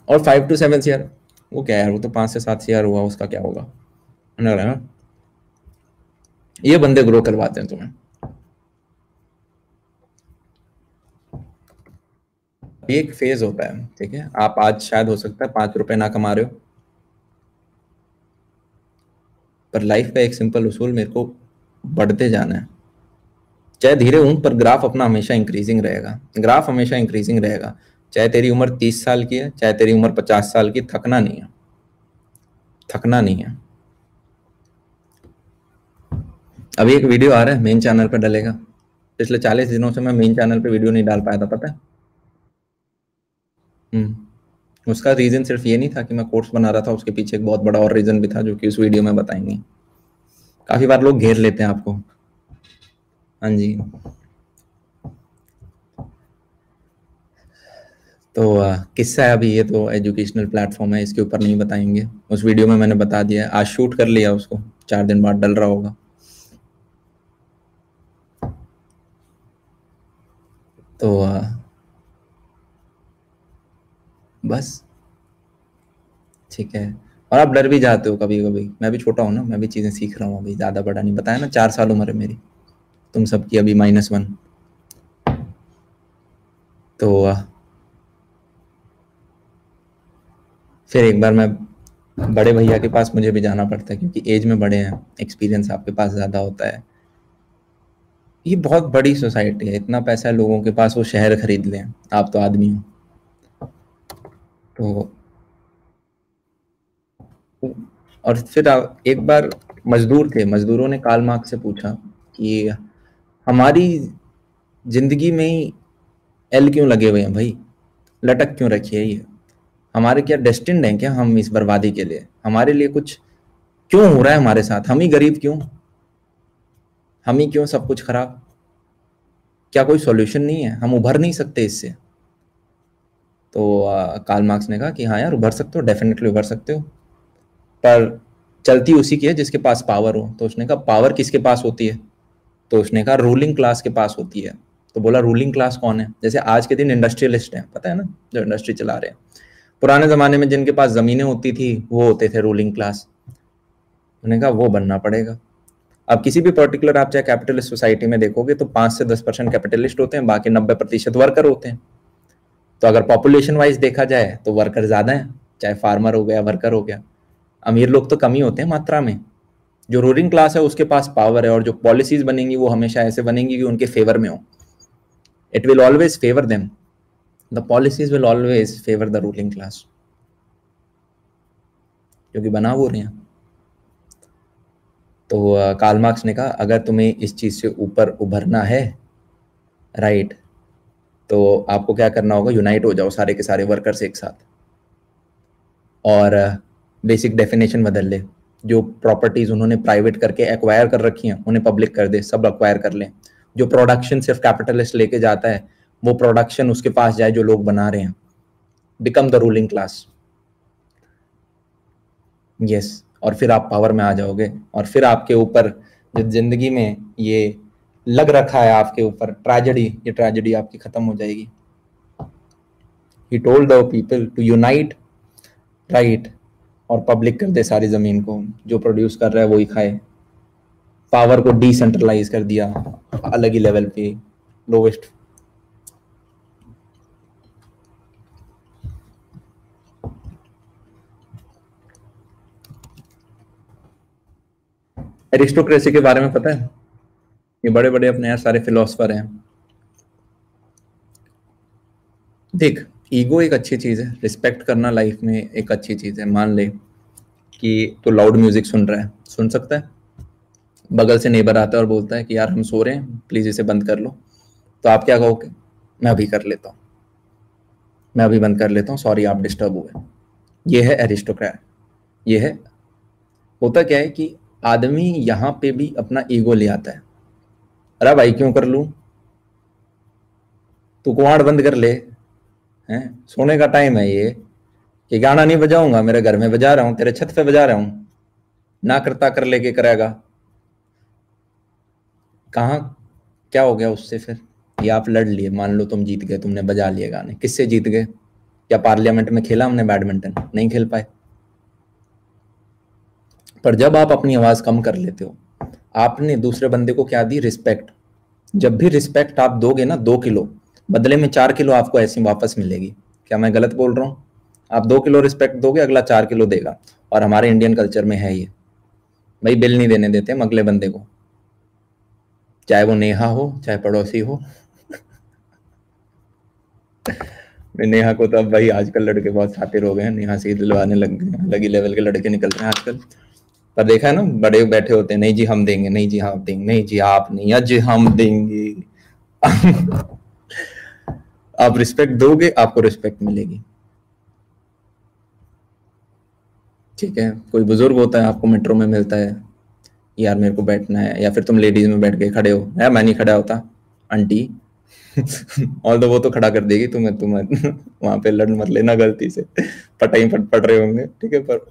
और 5 to 7 CR, वो क्या यार, वो तो 5 से 7 CR हुआ, उसका क्या होगा? लग रहा है ना? ये बंदे ग्रो करवाते हैं तुम्हें। ये एक फेज होता है, ठीक है? आप आज शायद हो सकता है 5 रुपए ना कमा रहे हो, पर लाइफ का एक सिंपल उसूल, मेरे को बढ़ते जाना है, चाहे धीरे हूं पर ग्राफ अपना हमेशा इंक्रीजिंग रहेगा, ग्राफ हमेशा इंक्रीजिंग रहेगा। चाहे तेरी उम्र 30 साल की है, चाहे तेरी उम्र 50 साल की, थकना नहीं है, थकना नहीं है। अभी एक वीडियो आ रहा है मेन चैनल पे डलेगा, पिछले 40 दिनों से मैं मेन चैनल पे वीडियो नहीं डाल पाया था, पता है? उसका रीजन सिर्फ ये नहीं था कि मैं कोर्स बना रहा था, उसके पीछे एक बहुत बड़ा और रीजन भी था जो कि उस वीडियो में बताएंगे। काफी बार लोग घेर लेते हैं आपको। हाँ जी। तो किस्सा है, अभी ये तो एजुकेशनल प्लेटफॉर्म है, इसके ऊपर नहीं बताएंगे, उस वीडियो में मैंने बता दिया है, आज शूट कर लिया उसको, 4 दिन बाद डल रहा होगा। तो बस, ठीक है। और आप डर भी जाते हो कभी कभी, मैं भी छोटा हूँ ना, मैं भी चीज़ें सीख रहा हूँ अभी, ज़्यादा बड़ा नहीं, बताया ना, 4 साल उम्र है मेरी, तुम सबकी अभी -1। तो फिर एक बार मैं, बड़े भैया के पास मुझे भी जाना पड़ता है क्योंकि एज में बड़े हैं, एक्सपीरियंस आपके पास ज़्यादा होता है। ये बहुत बड़ी सोसाइटी है, इतना पैसा है लोगों के पास, वो शहर खरीद लें, आप तो आदमी हो। तो और फिर एक बार मजदूर थे, मजदूरों ने कार्ल मार्क्स से पूछा कि हमारी जिंदगी में ही एल क्यों लगे हुए हैं भाई, लटक क्यों रखी है ये, हमारे क्या डेस्टिन्ड हैं क्या हम इस बर्बादी के लिए, हमारे लिए कुछ क्यों हो रहा है हमारे साथ, हम ही गरीब क्यों, हम ही क्यों सब कुछ खराब, क्या कोई सॉल्यूशन नहीं है, हम उभर नहीं सकते इससे। तो कार्ल मार्क्स ने कहा कि हाँ यार उभर सकते हो, डेफिनेटली उभर सकते हो, पर चलती उसी की है जिसके पास पावर हो। तो उसने कहा पावर किसके पास होती है, तो उसने कहा रूलिंग क्लास के पास होती है। तो बोला रूलिंग क्लास कौन है, जैसे आज के दिन इंडस्ट्रियलिस्ट हैं, पता है ना, जो इंडस्ट्री चला रहे हैं। पुराने जमाने में जिनके पास जमीनें होती थी वो होते थे रूलिंग क्लास। उन्होंने कहा वो बनना पड़ेगा। अब किसी भी पर्टिकुलर आप चाहे कैपिटलिस्ट सोसाइटी में देखोगे तो 5 से 10% कैपिटलिस्ट होते हैं, बाकी 90% वर्कर होते हैं। तो अगर पॉपुलेशन वाइज देखा जाए तो वर्कर ज्यादा है, चाहे फार्मर हो गया वर्कर हो गया, अमीर लोग तो कम ही होते हैं मात्रा में। जो रूलिंग क्लास है उसके पास पावर है, और जो पॉलिसीज बनेंगी वो हमेशा ऐसे बनेंगी कि उनके फेवर में हो। It will always favour them, the policies will always favour the ruling class, क्योंकि बना वो रहे हैं। तो कार्ल मार्क्स ने कहा अगर तुम्हें इस चीज से ऊपर उभरना है, राइट, तो आपको क्या करना होगा, यूनाइट हो जाओ सारे के सारे वर्कर्स एक साथ, और बेसिक डेफिनेशन बदल ले। जो प्रॉपर्टीज उन्होंने प्राइवेट करके एक्वायर कर रखी हैं उन्हें पब्लिक कर दे, सब एक्वायर कर लें। जो प्रोडक्शन सिर्फ कैपिटलिस्ट लेके जाता है वो प्रोडक्शन उसके पास जाए जो लोग बना रहे हैं। Become the ruling class, yes, और फिर आप पावर में आ जाओगे, और फिर आपके ऊपर जो जिंदगी में ये लग रखा है आपके ऊपर ट्रेजेडी, ये ट्रेजेडी आपकी खत्म हो जाएगी। He told the people to unite, right, और पब्लिक कर दे सारी जमीन को, जो प्रोड्यूस कर रहा है वही खाए। पावर को डिसेंट्रलाइज कर दिया अलग ही लेवल पे, लोवेस्ट। एरिस्टोक्रेसी के बारे में पता है, ये बड़े बड़े अपने यहाँ सारे फिलोसफर हैं। देख, ईगो एक अच्छी चीज है, रिस्पेक्ट करना लाइफ में एक अच्छी चीज है। मान ले कि तो लाउड म्यूजिक सुन रहा है, सुन सकता है, बगल से नेबर आता है और बोलता है कि यार हम सो रहे हैं प्लीज इसे बंद कर लो, तो आप क्या कहोगे, मैं अभी कर लेता हूँ, मैं अभी बंद कर लेता हूँ, सॉरी आप डिस्टर्ब हुए। ये है एरिस्टोक्रेट। ये है, होता क्या है कि आदमी यहाँ पे भी अपना ईगो ले आता है। अरे भाई क्यों कर लूं, तू कुआड़ बंद कर ले, हैं सोने का टाइम है ये, कि गाना नहीं बजाऊंगा, मेरे घर में बजा रहा हूँ, तेरे छत पे बजा रहा हूँ, ना करता कर लेके करेगा। कहाँ, क्या हो गया उससे फिर, ये आप लड़ लिए, मान लो तुम जीत गए, तुमने बजा लिए गाने, किससे जीत गए, क्या पार्लियामेंट में खेला हमने बैडमिंटन, नहीं खेल पाए। पर जब आप अपनी आवाज कम कर लेते हो, आपने दूसरे बंदे को क्या दी, रिस्पेक्ट। जब भी रिस्पेक्ट आप दोगे ना 2 किलो, बदले में 4 किलो आपको ऐसी वापस मिलेगी। क्या मैं गलत बोल रहा हूँ, आप 2 किलो रिस्पेक्ट दोगे, अगला 4 किलो देगा। और हमारे इंडियन कल्चर में है ये, भाई बिल नहीं देने देते हम अगले बंदे को, चाहे वो नेहा हो चाहे पड़ोसी हो। नेहा को तो अब भाई आजकल लड़के बहुत शातिर हो गए हैं, नेहा से दिलवाने लग गए, अलग ही लेवल के लड़के निकल रहे हैं आजकल। पर देखा है ना, बड़े बैठे होते हैं, नहीं जी हम देंगे, नहीं जी हम देंगे, नहीं जी आप नहीं, अज हम देंगे। आप रिस्पेक्ट दोगे आपको रिस्पेक्ट मिलेगी, ठीक है। कोई बुजुर्ग होता है आपको मेट्रो में मिलता है, यार मेरे को बैठना है, या फिर तुम लेडीज में बैठ के खड़े हो, यार मैं नहीं खड़ा होता आंटी। और तो वो तो खड़ा कर देगी तुम्हें, वहां पे लड़ मत लेना गलती से, पटाई पड़ रहे होंगे, ठीक है। पर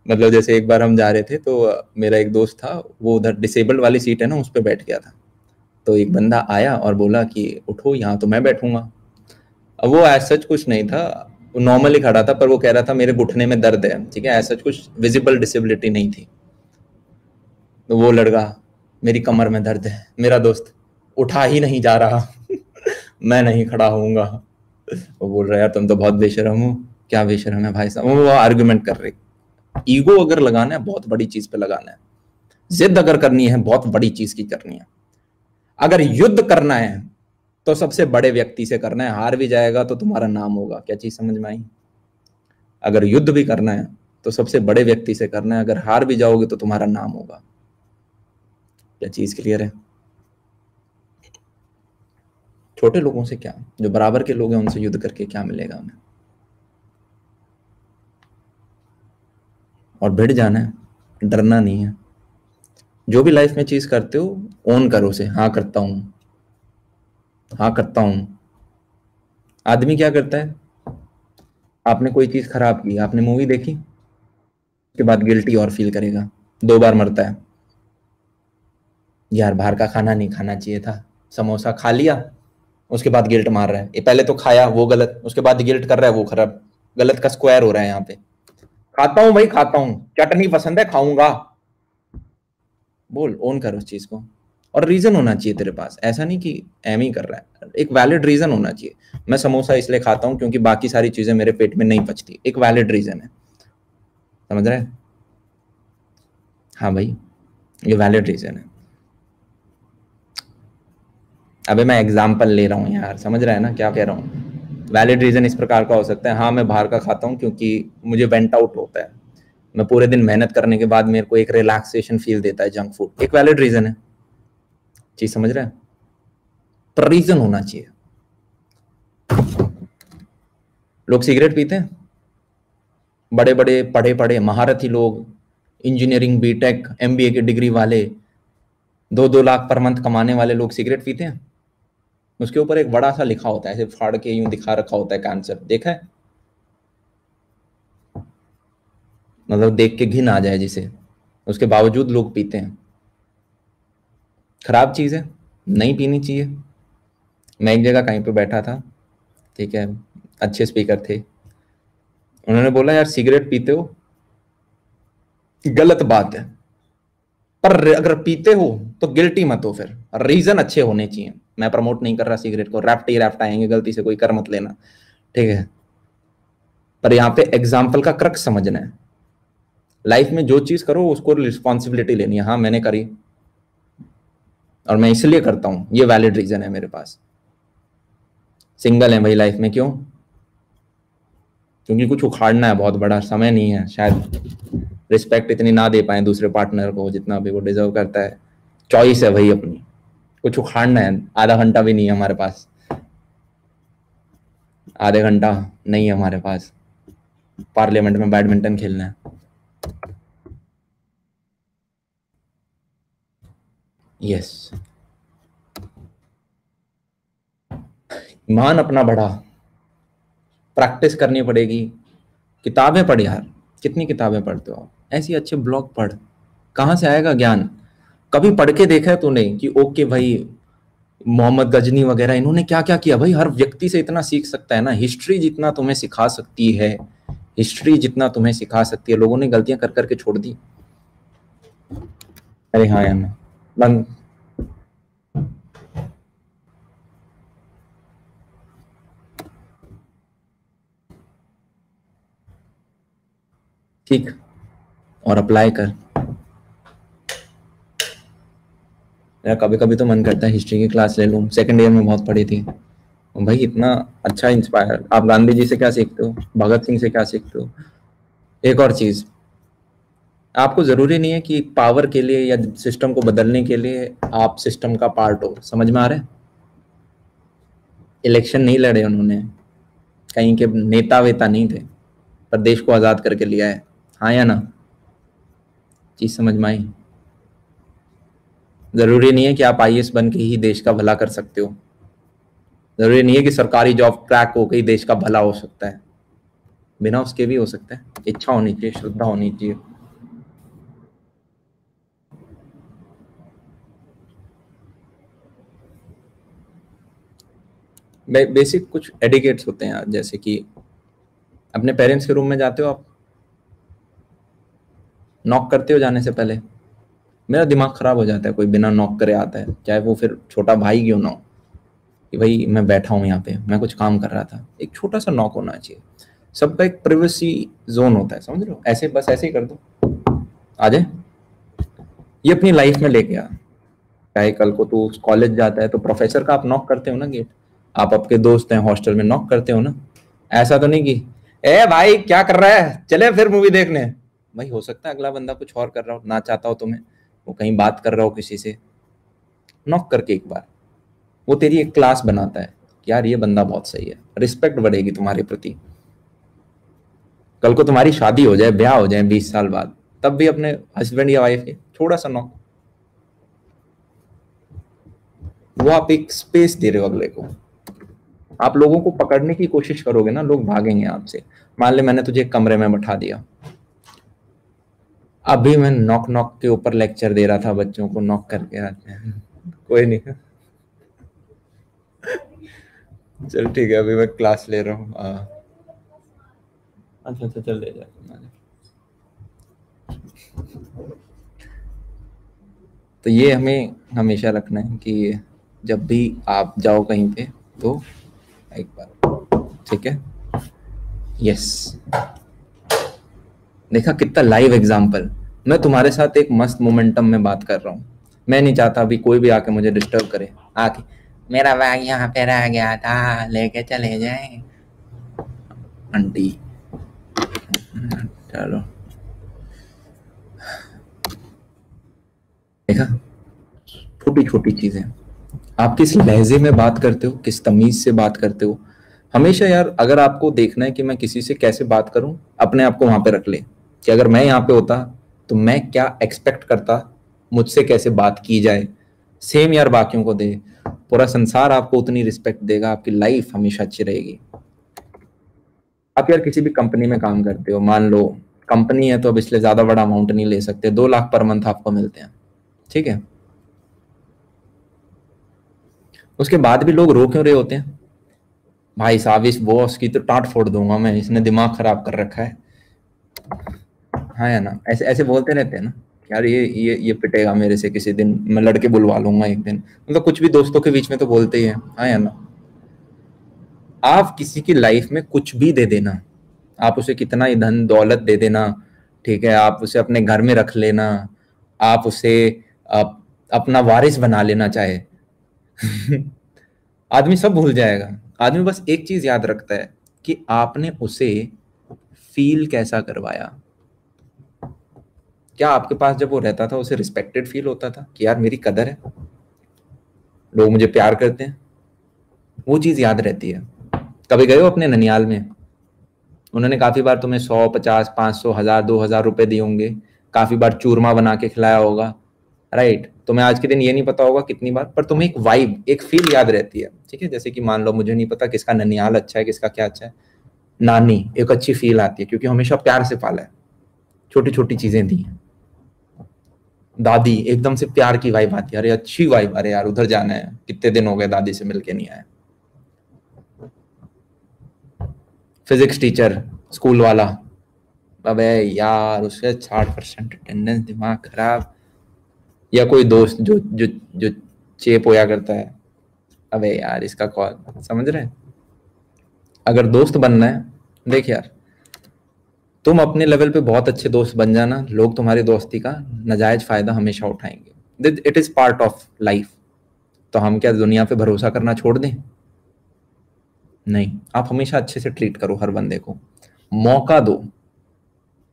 मतलब जैसे एक बार हम जा रहे थे तो मेरा एक दोस्त था, वो उधर डिसेबल्ड वाली सीट है ना, उस पर बैठ गया था। तो एक बंदा आया और बोला कि उठो यहाँ तो मैं बैठूंगा। अब वो ऐसा सच कुछ नहीं था, वो नॉर्मली खड़ा था, पर वो कह रहा था मेरे घुटने में दर्द है, ठीक है, ऐसा कुछ विजिबल डिसेबिलिटी नहीं थी। तो वो लड़का, मेरी कमर में दर्द है, मेरा दोस्त उठा ही नहीं जा रहा। मैं नहीं खड़ा होऊंगा। वो बोल रहा है यार तुम तो बहुत बेशरम हो। क्या बेशरम है भाई साहब, वो आर्गुमेंट कर रहे। ईगो अगर लगाना है बहुत बड़ी चीज पे लगाना है, जिद अगर करनी है बहुत बड़ी चीज की करनी है। अगर युद्ध करना है तो सबसे बड़े व्यक्ति से करना है, हार भी जाएगा तो तुम्हारा नाम होगा। क्या चीज समझ में आई, अगर युद्ध भी करना है तो सबसे बड़े व्यक्ति से करना है। अगर हार भी जाओगे तो तुम्हारा नाम होगा। क्या चीज क्लियर है? छोटे लोगों से क्या, जो बराबर के लोग हैं उनसे युद्ध करके क्या मिलेगा हमें? और भिड़ जाना है, डरना नहीं है। जो भी लाइफ में चीज करते हो ओन करो उसे, हाँ करता हूं, हाँ करता हूं। आदमी क्या करता है, आपने कोई चीज खराब की, आपने मूवी देखी, उसके बाद गिल्टी और फील करेगा, 2 बार मरता है। यार बाहर का खाना नहीं खाना चाहिए था, समोसा खा लिया, उसके बाद गिल्ट मार रहा है। ये पहले तो खाया वो गलत, उसके बाद गिल्ट कर रहा है वो खराब। गलत का स्क्वायर हो रहा है यहाँ पे। खाता हूं भाई, खाता हूं, चटनी पसंद है खाऊंगा, बोल, ओन कर उस चीज को। और रीजन होना चाहिए तेरे पास, ऐसा नहीं कि एम ही कर रहा है, एक वैलिड रीजन होना चाहिए। मैं समोसा इसलिए खाता हूं क्योंकि बाकी सारी चीजें मेरे पेट में नहीं पचती, एक वैलिड रीजन है। समझ रहे हैं? हाँ भाई, ये वैलिड रीजन है। अबे मैं एग्जाम्पल ले रहा हूँ यार, समझ रहा है ना क्या कह रहा हूँ? वैलिड रीजन इस प्रकार का हो सकता है, हाँ मैं बाहर का खाता हूँ क्योंकि मुझे वेंट आउट होता है, मैं पूरे दिन मेहनत करने के बाद मेरे को एक रिलैक्सेशन फील देता है जंक फूड, एक वैलिड रीजन है। चीज समझ रहे हैं? पर रीजन होना चाहिए। लोग सिगरेट पीते हैं, बड़े बड़े पढ़े पढ़े महारथी लोग, इंजीनियरिंग बीटेक एमबीए की डिग्री वाले, 2-2 लाख पर मंथ कमाने वाले लोग सिगरेट पीते हैं। उसके ऊपर एक बड़ा सा लिखा होता है, ऐसे फाड़ के यूं दिखा रखा होता है, कैंसर, देखा है? मतलब देख के घिन आ जाए जिसे, उसके बावजूद लोग पीते हैं। खराब चीज है, नहीं पीनी चाहिए। मैं एक जगह कहीं पे बैठा था, ठीक है, अच्छे स्पीकर थे, उन्होंने बोला यार सिगरेट पीते हो गलत बात है, पर अगर पीते हो तो गिल्टी मत हो, फिर रीजन अच्छे होने चाहिए। मैं प्रमोट नहीं कर रहा सिगरेट को, रैप्ट ही रैप्ट आएंगे, गलती से कोई कर मत लेना, ठीक है? पर यहाँ पे एग्जाम्पल का क्रक्स समझना है। लाइफ में जो चीज करो उसको रिस्पॉन्सिबिलिटी लेनी है, हाँ मैंने करी और मैं इसलिए करता हूं, ये वैलिड रीजन है मेरे पास। सिंगल है भाई लाइफ में, क्यों? क्योंकि कुछ उखाड़ना है, बहुत बड़ा समय नहीं है, शायद रिस्पेक्ट इतनी ना दे पाए दूसरे पार्टनर को जितना भी वो डिजर्व करता है। चॉइस है भाई अपनी, कुछ उखाड़ना है, आधा घंटा भी नहीं है हमारे पास, आधे घंटा नहीं है हमारे पास, पार्लियामेंट में बैडमिंटन खेलना है। यस, ईमान अपना बढ़ा, प्रैक्टिस करनी पड़ेगी। किताबें पढ़ यार, कितनी किताबें पढ़ते हो आप? ऐसी अच्छे ब्लॉग पढ़, कहाँ से आएगा ज्ञान? कभी पढ़ के देखा है तूने कि ओके भाई मोहम्मद गजनी वगैरह इन्होंने क्या क्या किया? भाई हर व्यक्ति से इतना सीख सकता है ना, हिस्ट्री जितना तुम्हें सिखा सकती है, हिस्ट्री जितना तुम्हें सिखा सकती है, लोगों ने गलतियां कर करके छोड़ दी। अरे हाँ यार, बंद। ठीक, और अप्लाई कर। यार कभी कभी तो मन करता है हिस्ट्री की क्लास ले लूं, सेकंड ईयर में बहुत पढ़ी थी भाई, इतना अच्छा इंस्पायर। आप गांधी जी से क्या सीखते हो, भगत सिंह से क्या सीखते हो? एक और चीज, आपको जरूरी नहीं है कि पावर के लिए या सिस्टम को बदलने के लिए आप सिस्टम का पार्ट हो, समझ में आ रहा है? इलेक्शन नहीं लड़े उन्होंने, कहीं के नेता वेता नहीं थे, पर देश को आजाद करके लिया है, हाँ या ना? चीज समझ में आई? जरूरी नहीं है कि आप आईएएस बन के ही देश का भला कर सकते हो, जरूरी नहीं है कि सरकारी जॉब क्रैक हो गई देश का भला हो सकता है, बिना उसके भी हो सकता है। इच्छा होनी चाहिए, श्रद्धा होनी चाहिए। बेसिक कुछ एडिकेट्स होते हैं यार, जैसे कि अपने पेरेंट्स के रूम में जाते हो आप, नॉक करते हो जाने से पहले? मेरा दिमाग खराब हो जाता है कोई बिना नॉक करे आता है, चाहे वो फिर छोटा भाई क्यों ना हो, कि भाई मैं बैठा हूँ यहाँ पे, मैं कुछ काम कर रहा था, एक छोटा सा नॉक होना चाहिए। सबका एक प्राइवेसी जोन होता है, समझ रहे हो? ऐसे बस ऐसे ही कर दो, आ जाए। ये अपनी लाइफ में लेके आ, चाहे कल को तू कॉलेज जाता है तो प्रोफेसर का आप नॉक करते हो ना गेट, आप आपके दोस्त हैं हॉस्टल में नॉक करते हो ना। ऐसा तो नहीं कि ए भाई क्या कर रहा है, चले फिर मूवी देखने। भाई हो सकता है अगला बंदा कुछ और कर रहा हो, ना चाहता हो तुम्हें, वो कहीं बात कर रहा हो किसी से, नॉक करके एक बार, वो तेरी एक क्लास बनाता है कि यार ये बंदा बहुत सही है, रिस्पेक्ट बढ़ेगी तुम्हारे प्रति। कल को तुम्हारी शादी हो जाए, ब्याह हो जाए 20 साल बाद, तब भी अपने हस्बैंड या वाइफ के थोड़ा सा नॉक, वो आप एक स्पेस दे रहे हो अगले को। आप लोगों को पकड़ने की कोशिश करोगे ना, लोग भागेंगे आपसे। मान ले मैंने तुझे एक कमरे में बैठा दिया, अभी मैं नॉक नॉक के ऊपर लेक्चर दे रहा था, बच्चों को नॉक करके आते हैं, कोई नहीं, चल ठीक है अभी मैं क्लास ले रहा हूँ। अच्छा अच्छा चल ले जा। तो ये हमें हमेशा रखना है कि जब भी आप जाओ कहीं पे तो एक बार, ठीक है। यस, देखा कितना लाइव एग्जांपल। मैं तुम्हारे साथ एक मस्त मोमेंटम में बात कर रहा हूँ, मैं नहीं चाहता अभी कोई भी आके मुझे डिस्टर्ब करे, आके मेरा बैग यहाँ पे रह गया था लेके चले जाए आंटी। चलो देखा, छोटी छोटी चीजें, आप किस लहजे में बात करते हो, किस तमीज से बात करते हो। हमेशा यार अगर आपको देखना है कि मैं किसी से कैसे बात करूं, अपने आप को वहां पे रख ले कि अगर मैं यहाँ पे होता तो मैं क्या एक्सपेक्ट करता, मुझसे कैसे बात की जाए। सेम यार बाकियों को दे, पूरा संसार आपको उतनी रिस्पेक्ट देगा, आपकी लाइफ हमेशा अच्छी रहेगी। आप यार किसी भी कंपनी में काम करते हो, मान लो कंपनी है तो अब इसलिए ज्यादा बड़ा अमाउंट नहीं ले सकते, 2 लाख पर मंथ आपको मिलते हैं, ठीक है। उसके बाद भी लोग रो क्यों रहे होते हैं, भाई साहब इस बॉस की तो टांट फोड़ दूंगा मैं, इसने दिमाग खराब कर रखा है। हाँ या ना, ऐसे ऐसे बोलते रहते हैं ना, यार ये पिटेगा मेरे से किसी दिन, मैं लड़के बुलवा लूंगा एक दिन, मतलब कुछ भी दोस्तों के बीच में तो बोलते ही है। हाँ या ना, आप किसी की लाइफ में कुछ भी दे देना, आप उसे कितना ही धन दौलत दे देना, ठीक है, आप उसे अपने घर में रख लेना, आप उसे अपना वारिस बना लेना चाहे, आदमी सब भूल जाएगा। आदमी बस एक चीज याद रखता है कि आपने उसे फील कैसा करवाया। क्या आपके पास जब वो रहता था उसे रिस्पेक्टेड फील होता था कि यार मेरी कदर है, लोग मुझे प्यार करते हैं, वो चीज याद रहती है। कभी गए हो अपने ननियाल में, उन्होंने काफी बार तुम्हें 100 50 500 1000 2000 रुपए दिए होंगे, काफी बार चूरमा बना के खिलाया होगा, राइट। तुम्हें आज के दिन ये नहीं पता होगा कितनी बार, पर तुम्हें एक वाइब एक फील याद रहती है, ठीक है। जैसे कि मान लो मुझे नहीं पता किसका ननियाल अच्छा है किसका क्या अच्छा है, नानी एक अच्छी फील आती है क्योंकि हमेशा प्यार से पाला है, छोटी छोटी चीजें दी हैं। दादी एकदम से प्यार की वाइब आती है, अरे अच्छी वाइब, अरे यार उधर जाना है, कितने दिन हो गए दादी से मिलके नहीं आए। फिजिक्स टीचर स्कूल वाला, अबे यार उसके 60% अटेंडेंस, दिमाग खराब। या कोई दोस्त जो जो जो चेप होया करता है, अबे यार इसका कॉल, समझ रहे हैं। अगर दोस्त बनना है, देख यार तुम अपने लेवल पे बहुत अच्छे दोस्त बन जाना, लोग तुम्हारी दोस्ती का नाजायज फायदा हमेशा उठाएंगे, it is part of life. तो हम क्या दुनिया पे भरोसा करना छोड़ दें, नहीं, आप हमेशा अच्छे से ट्रीट करो हर बंदे को, मौका दो,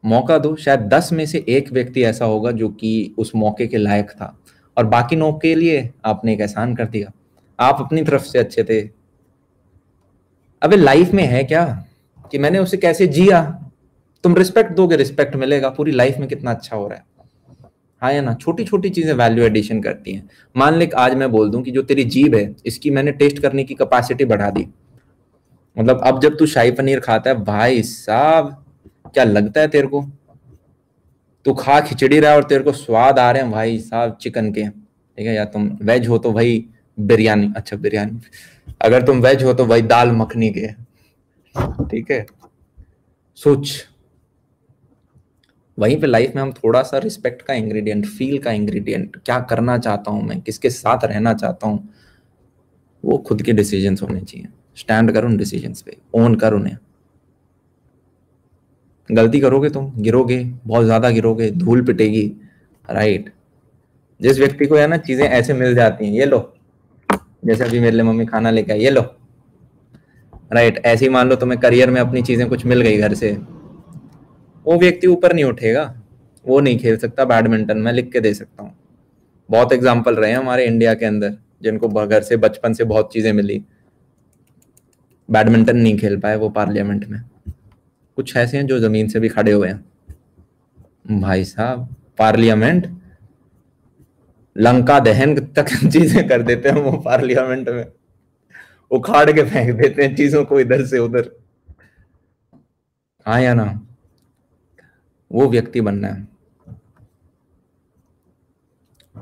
मौका दो, शायद 10 में से एक व्यक्ति ऐसा होगा जो कि उस मौके के लायक था, और बाकी 9 के लिए आपने एक एहसान कर दिया, आप अपनी तरफ से अच्छे थे। अबे लाइफ में है क्या कि मैंने उसे कैसे जिया, तुम रिस्पेक्ट दोगे रिस्पेक्ट मिलेगा, पूरी लाइफ में कितना अच्छा हो रहा है। हाँ या ना, छोटी छोटी चीजें वैल्यू एडिशन करती हैं। मान ले आज मैं बोल दूं कि जो तेरी जीभ है इसकी मैंने टेस्ट करने की कैपेसिटी बढ़ा दी, मतलब अब जब तू शाही पनीर खाता है भाई साहब, क्या लगता है तेरे को, तू खा खिचड़ी रहा है और तेरे को स्वाद आ रहे हैं भाई साहब चिकन के, ठीक है। या तुम वेज हो तो भाई बिरयानी, अच्छा बिरयानी, अगर तुम वेज हो तो भाई दाल मखनी के, ठीक है। सोच, वहीं पे लाइफ में हम थोड़ा सा रिस्पेक्ट का इंग्रेडिएंट, फील का इंग्रेडिएंट, क्या करना चाहता हूं मैं, किसके साथ रहना चाहता हूं, वो खुद के डिसीजंस होने चाहिए। स्टैंड कर उन डिसीजंस पे, ओन कर उन्हें। गलती करोगे तुम गिरोगे, बहुत ज्यादा गिरोगे, धूल पिटेगी, राइट। जिस व्यक्ति को है ना चीजें ऐसे मिल जाती हैं, ये लो, जैसे अभी मेरे लिए मम्मी खाना लेके आई, ये लो, राइट। ऐसे ही मान लो तुम्हें करियर में अपनी चीजें कुछ मिल गई घर से, वो व्यक्ति ऊपर नहीं उठेगा, वो नहीं खेल सकता बैडमिंटन। मैं लिख के दे सकता हूँ, बहुत एग्जाम्पल रहे हैं हमारे इंडिया के अंदर जिनको घर से बचपन से बहुत चीजें मिली, बैडमिंटन नहीं खेल पाए वो पार्लियामेंट में। कुछ ऐसे हैं जो जमीन से भी खड़े हुए हैं भाई साहब। पार्लियामेंट लंका दहन तक चीजें कर देते हैं वो पार्लियामेंट में, उखाड़ के फेंक देते हैं चीजों को इधर से उधर। हाँ या ना, वो व्यक्ति बनना है।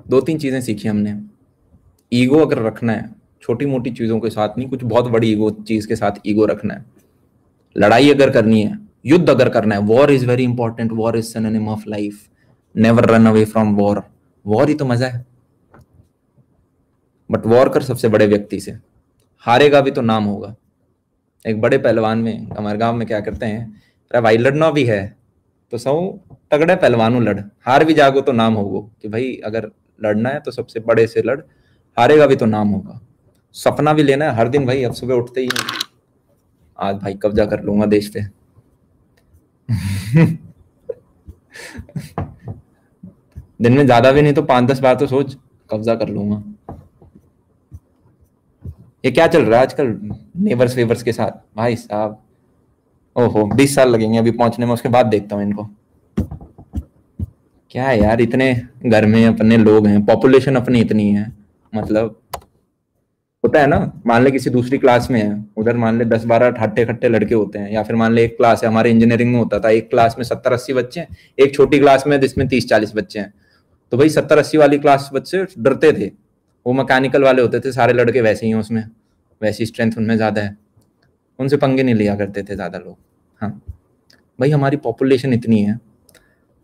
दो तीन चीजें सीखी हमने। ईगो अगर रखना है, छोटी मोटी चीजों के साथ नहीं, कुछ बहुत बड़ी ईगो चीज के साथ ईगो रखना है। लड़ाई अगर करनी है, युद्ध अगर करना है, war is very important, war is synonym of life, never run away from war. War ही तो मजा है। बट वॉर कर सबसे बड़े व्यक्ति से, हारेगा भी तो नाम होगा। एक बड़े पहलवान में हमारे गांव में क्या करते हैं, अरे भाई लड़ना भी है तो सौ तगड़े पहलवानों लड़, हार भी जागो तो नाम होगो। कि भाई अगर लड़ना है तो सबसे बड़े से लड़, हारेगा भी तो नाम होगा। सपना भी लेना है हर दिन भाई, अब सुबह उठते ही आज भाई कब्जा कर लूंगा देश पे। दिन में ज्यादा भी नहीं तो 5-10 बार तो सोच, कब्जा कर लूंगा। ये क्या चल रहा है आजकल नेबर्स वेबर्स के साथ भाई साहब। ओहो 20 साल लगेंगे अभी पहुंचने में, उसके बाद देखता हूँ इनको। क्या है यार, इतने घर में अपने लोग हैं, पॉपुलेशन अपनी इतनी है, मतलब होता है ना। मान ले किसी दूसरी क्लास में है, उधर मान ले 10-12 ठाट्टे खट्टे लड़के होते हैं, या फिर मान ले एक क्लास है, हमारे इंजीनियरिंग में होता था एक क्लास में 70-80 बच्चे हैं, एक छोटी क्लास में जिसमें 30-40 बच्चे हैं। तो भाई 70-80 वाली क्लास बच्चे डरते थे, वो मैकेनिकल वाले होते थे, सारे लड़के वैसे ही हैं उसमें, वैसी स्ट्रेंथ उनमें ज्यादा है, उनसे पंगे नहीं लिया करते थे ज्यादा लोग। हाँ भाई हमारी पॉपुलेशन इतनी है,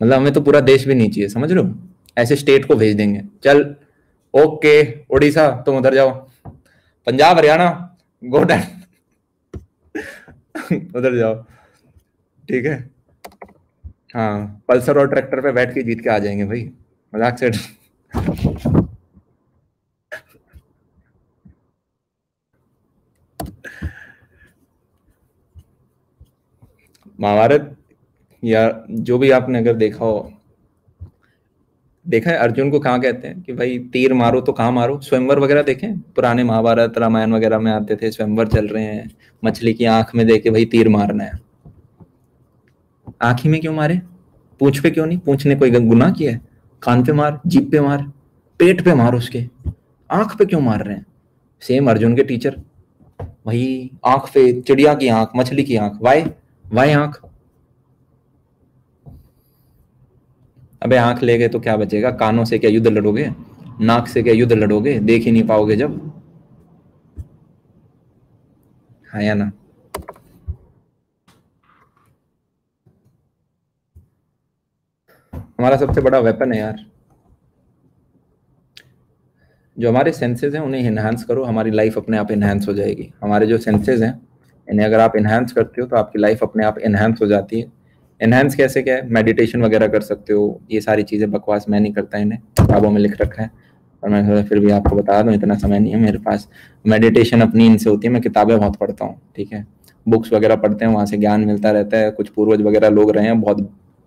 मतलब हमें तो पूरा देश भी नहीं चाहिए, समझ रहे हो। ऐसे स्टेट को भेज देंगे, चल ओके उड़ीसा तुम उधर जाओ, पंजाब हरियाणा गो उधर जाओ, ठीक है। हाँ पल्सर और ट्रैक्टर पे बैठ के जीत के आ जाएंगे भाई, मजाक से। महाभारत या जो भी आपने अगर देखा हो, देखा है अर्जुन को कहाँ कहते हैं कि भाई तीर मारो तो कहाँ मारो, स्वयंवर वगैरह देखें पुराने महाभारत रामायण वगैरह में आते थे, स्वयंवर चल रहे हैं, मछली की आंख में देके भाई तीर मारना है। आंख ही में क्यों मारे, पूंछ पे क्यों नहीं, पूंछ ने कोई गुनाह किया है। कान पे मार, जीभ पे मार, पेट पे मार, उसके आंख पे क्यों मार रहे हैं। सेम अर्जुन के टीचर, वही आंख पे, चिड़िया की आंख, मछली की आंख, वाई वाई आंख। अबे आंख ले गए तो क्या बचेगा, कानों से क्या युद्ध लड़ोगे, नाक से क्या युद्ध लड़ोगे, देख ही नहीं पाओगे जब। हाँ या ना। हमारा सबसे बड़ा वेपन है यार, जो हमारे सेंसेस हैं उन्हें इनहांस करो, हमारी लाइफ अपने आप इनहांस हो जाएगी। हमारे जो सेंसेस हैं इन्हें अगर आप इनहांस करते हो तो आपकी लाइफ अपने आप इनहांस हो जाती है। इनहांस कैसे, क्या है, मेडिटेशन वगैरह कर सकते हो, ये सारी चीज़ें बकवास मैं नहीं करता, इन्हें किताबों में लिख रखा है, और मैं थोड़ा फिर भी आपको बता दूं, इतना समय नहीं है मेरे पास। मेडिटेशन अपनी इनसे होती है, मैं किताबें बहुत पढ़ता हूँ, ठीक है, बुक्स वगैरह पढ़ते हैं, वहाँ से ज्ञान मिलता रहता है। कुछ पूर्वज वगैरह लोग रहे हैं बहुत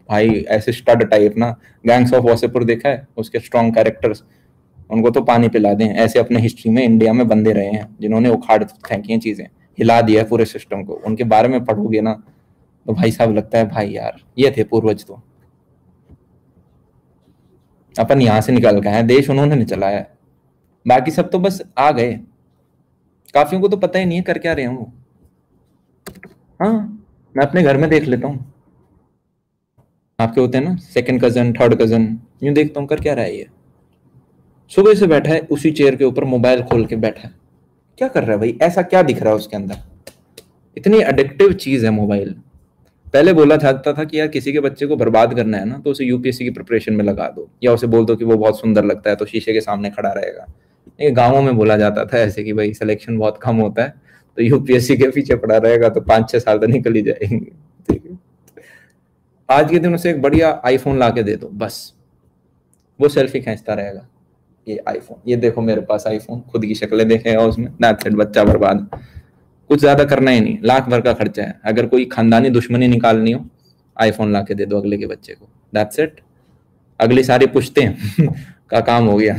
भाई ऐसे स्टड टाइप ना, गैंग्स ऑफ वासेपुर देखा है, उसके स्ट्रॉन्ग कैरेक्टर्स, उनको तो पानी पिला दें। ऐसे अपने हिस्ट्री में इंडिया में बंदे रहे हैं जिन्होंने उखाड़ फेंकी हैं चीजें, हिला दिया है पूरे सिस्टम को, उनके बारे में पढ़ोगे ना तो भाई साहब लगता है भाई यार ये थे पूर्वज, तो अपन यहाँ से निकल गए हैं, देश उन्होंने नहीं चलाया, बाकी सब तो बस आ गए। काफियों को तो पता ही नहीं है कर क्या रहे हैं वो। हाँ मैं अपने घर में देख लेता हूँ, आपके होते हैं ना सेकंड कजन थर्ड कजन, यूं देखता हूँ कर क्या रहा है ये, सुबह से बैठा है उसी चेयर के ऊपर मोबाइल खोल के बैठा है, क्या कर रहा है भाई, ऐसा क्या दिख रहा है उसके अंदर। इतनी एडिक्टिव चीज है मोबाइल। पहले बोला जाता था कि यार किसी के बच्चे को बर्बाद करना है ना तो उसे यूपीएससी की प्रिपरेशन में लगा दो, या उसे बोल दो कि वो बहुत सुंदर लगता है तो शीशे के सामने खड़ा रहेगा। ये गाँवों में बोला जाता था ऐसे कि भाई सिलेक्शन बहुत कम होता है तो यूपीएससी के पीछे पड़ा रहेगा तो 5-6 साल तो निकल ही जाएंगे, ठीक है। आज के दिन उसे एक बढ़िया आईफोन ला के दे दो, बस वो सेल्फी खींचता रहेगा, ये आईफोन, ये देखो मेरे पास आईफोन, खुद की शक्लें देखेगा उसमें, दैट्स इट, बच्चा बर्बाद। कुछ ज्यादा करना ही नहीं, लाख भर का खर्चा है। अगर कोई खानदानी दुश्मनी निकालनी हो, आईफोन ला के दे दो अगले के बच्चे को, दैट्स इट। अगली सारी पुश्तें का काम हो गया।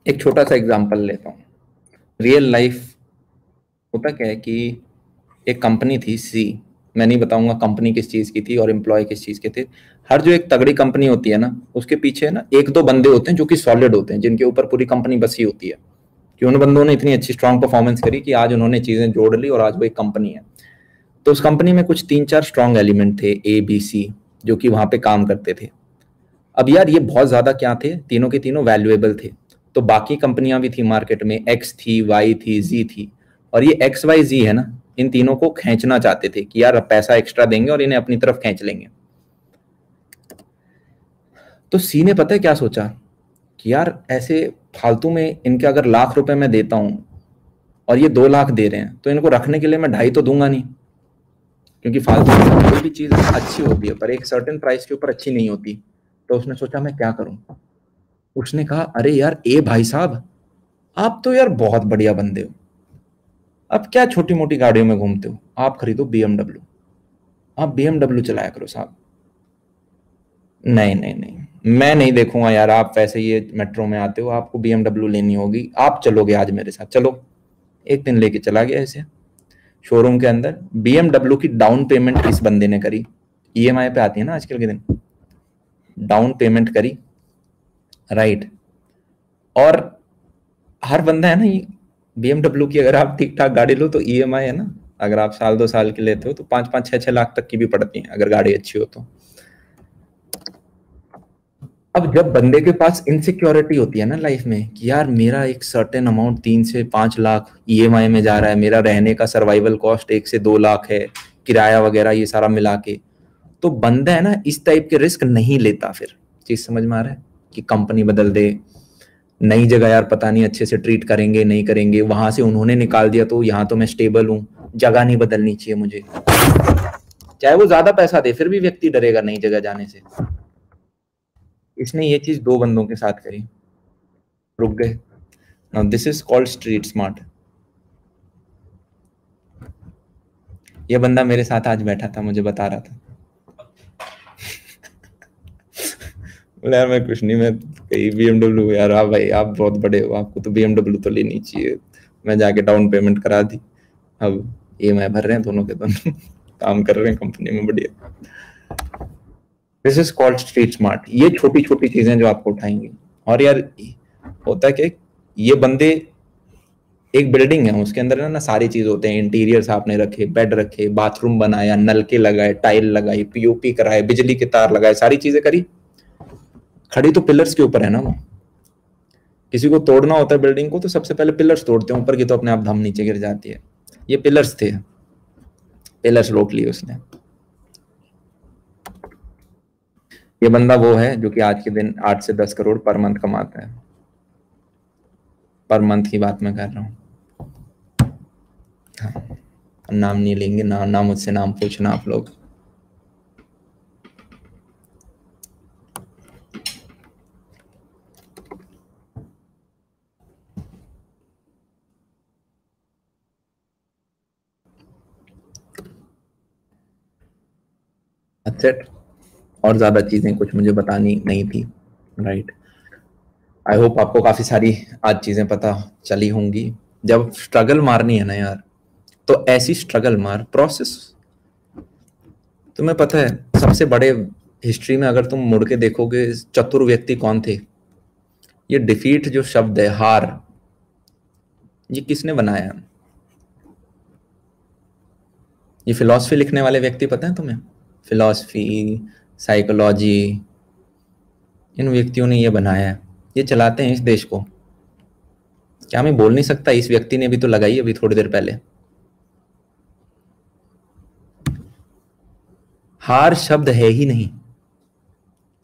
एक छोटा सा एग्जांपल लेता हूँ, रियल लाइफ। होता क्या है कि एक कंपनी थी सी, मैं नहीं बताऊंगा कंपनी किस चीज की थी और एम्प्लॉय किस चीज के थे। हर जो एक तगड़ी कंपनी होती है ना, उसके पीछे ना एक दो बंदे होते हैं जो कि सॉलिड होते हैं, जिनके ऊपर पूरी कंपनी बसी होती है, कि उन बंदों ने इतनी अच्छी स्ट्रांग परफॉर्मेंस करी कि आज उन्होंने चीजें जोड़ ली और आज वो एक कंपनी है। तो उस कंपनी में कुछ 3-4 स्ट्रांग एलिमेंट थे, ए बी सी, जो कि वहां पे काम करते थे। अब यार ये बहुत ज्यादा क्या थे, तीनों के तीनों वैल्यूएबल थे। तो बाकी कंपनियां भी थी मार्केट में, एक्स थी, वाई थी, जी थी, और ये एक्स वाई जी है ना, इन तीनों को खींचना चाहते थे कि यार पैसा एक्स्ट्रा देंगे और इन्हें अपनी तरफ खींच लेंगे। तो सी ने पता है क्या सोचा कि यार ऐसे फालतू में इनके अगर लाख रुपए मैं देता हूं और ये 2 लाख दे रहे हैं, तो इनको रखने के लिए मैं 2.5 तो दूंगा नहीं, क्योंकि फालतू में कोई भी चीज अच्छी होती है पर एक सर्टेन प्राइस के ऊपर अच्छी नहीं होती। तो उसने सोचा मैं क्या करूं। उसने कहा अरे यार ए भाई साहब, आप तो यार बहुत बढ़िया बंदे हो, अब क्या छोटी मोटी गाड़ियों में घूमते हो, आप खरीदो BMW, आप BMW चलाया करो साहब। नहीं नहीं नहीं, मैं नहीं देखूंगा यार, आप वैसे ये मेट्रो में आते हो, आपको BMW लेनी होगी, आप चलोगे आज मेरे साथ, चलो। एक दिन लेके चला गया ऐसे शोरूम के अंदर। BMW की डाउन पेमेंट इस बंदे ने करी, EMI पे आती है ना आजकल के दिन, डाउन पेमेंट करी, राइट। और हर बंदा है ना, ये BMW की अगर आप ठीक ठाक गाड़ी लो तो EMI है ना, अगर आप 1-2 साल की लेते हो तो 5-5, 6-6 लाख तक की भी पड़ती है अगर गाड़ी अच्छी हो तो। अब जब बंदे के पास इनसिक्योरिटी होती है ना लाइफ में कि यार मेरा एक सर्टेन अमाउंट 3 से 5 लाख EMI में जा रहा है, मेरा रहने का सर्वाइवल कॉस्ट 1 से 2 लाख है, किराया वगैरह ये सारा मिला के, तो बंदा है ना इस टाइप के रिस्क नहीं लेता। फिर चीज समझ में आ रहा है कि कंपनी बदल दे, नई जगह यार पता नहीं अच्छे से ट्रीट करेंगे नहीं करेंगे, वहां से उन्होंने निकाल दिया तो यहाँ तो मैं स्टेबल हूँ, जगह नहीं बदलनी चाहिए मुझे। चाहे वो ज्यादा पैसा दे फिर भी व्यक्ति डरेगा नई जगह जाने से। इसने ये चीज 2 बंदों के साथ करी, रुक गए। Now this is called street smart. ये बंदा मेरे साथ आज बैठा था, मुझे बता रहा था, बोले यार मैं कुछ नहीं, मैं कहीं BMW, यार आप भाई आप बहुत बड़े हो, आपको तो BMW तो लेनी चाहिए। मैं जाके डाउन पेमेंट करा दी, अब EMI भर रहे हैं दोनों के दोनों, काम कर रहे हैं कंपनी में बढ़िया। This is called street smart. ये छोटी छोटी चीजें जो आपको उठाएंगी। और यार होता है कि ये बंदे, एक बिल्डिंग है उसके अंदर ना सारी चीज होते हैं, इंटीरियर्स आपने रखे, बेड रखे, बाथरूम बनाया, नलके लगाए, टाइल लगाई, POP कराए, बिजली के तार लगाए, सारी चीजें करी। खड़ी तो पिलर्स के ऊपर है ना वो। किसी को तोड़ना होता है बिल्डिंग को तो सबसे पहले पिलर्स तोड़ते हैं, ऊपर की तो अपने आप धम नीचे गिर जाती है। ये पिलर्स थे, पिलर्स रोक लिए उसने। ये बंदा वो है जो कि आज के दिन 8 से 10 करोड़ पर मंथ कमाता है। पर मंथ की बात मैं कर रहा हूँ। हाँ, नाम नहीं लेंगे ना मुझसे नाम पूछना आप लोग। अच्छा, और ज्यादा चीजें कुछ मुझे बतानी नहीं थी, राइट। आई होप आपको काफी सारी आज चीजें पता चली होंगी। जब स्ट्रगल मारनी है ना यार, तो ऐसी स्ट्रगल मार, प्रोसेस। तुम्हें पता है सबसे बड़े हिस्ट्री में अगर तुम मुड़ के देखोगे चतुर व्यक्ति कौन थे? ये डिफीट जो शब्द है, हार, ये किसने बनाया? ये फिलॉसफी लिखने वाले व्यक्ति पता है तुम्हें? फिलॉसफी, साइकोलॉजी, इन व्यक्तियों ने ये बनाया है, ये चलाते हैं इस देश को। क्या मैं बोल नहीं सकता, इस व्यक्ति ने भी तो लगाई अभी थोड़ी देर पहले। हार शब्द है ही नहीं,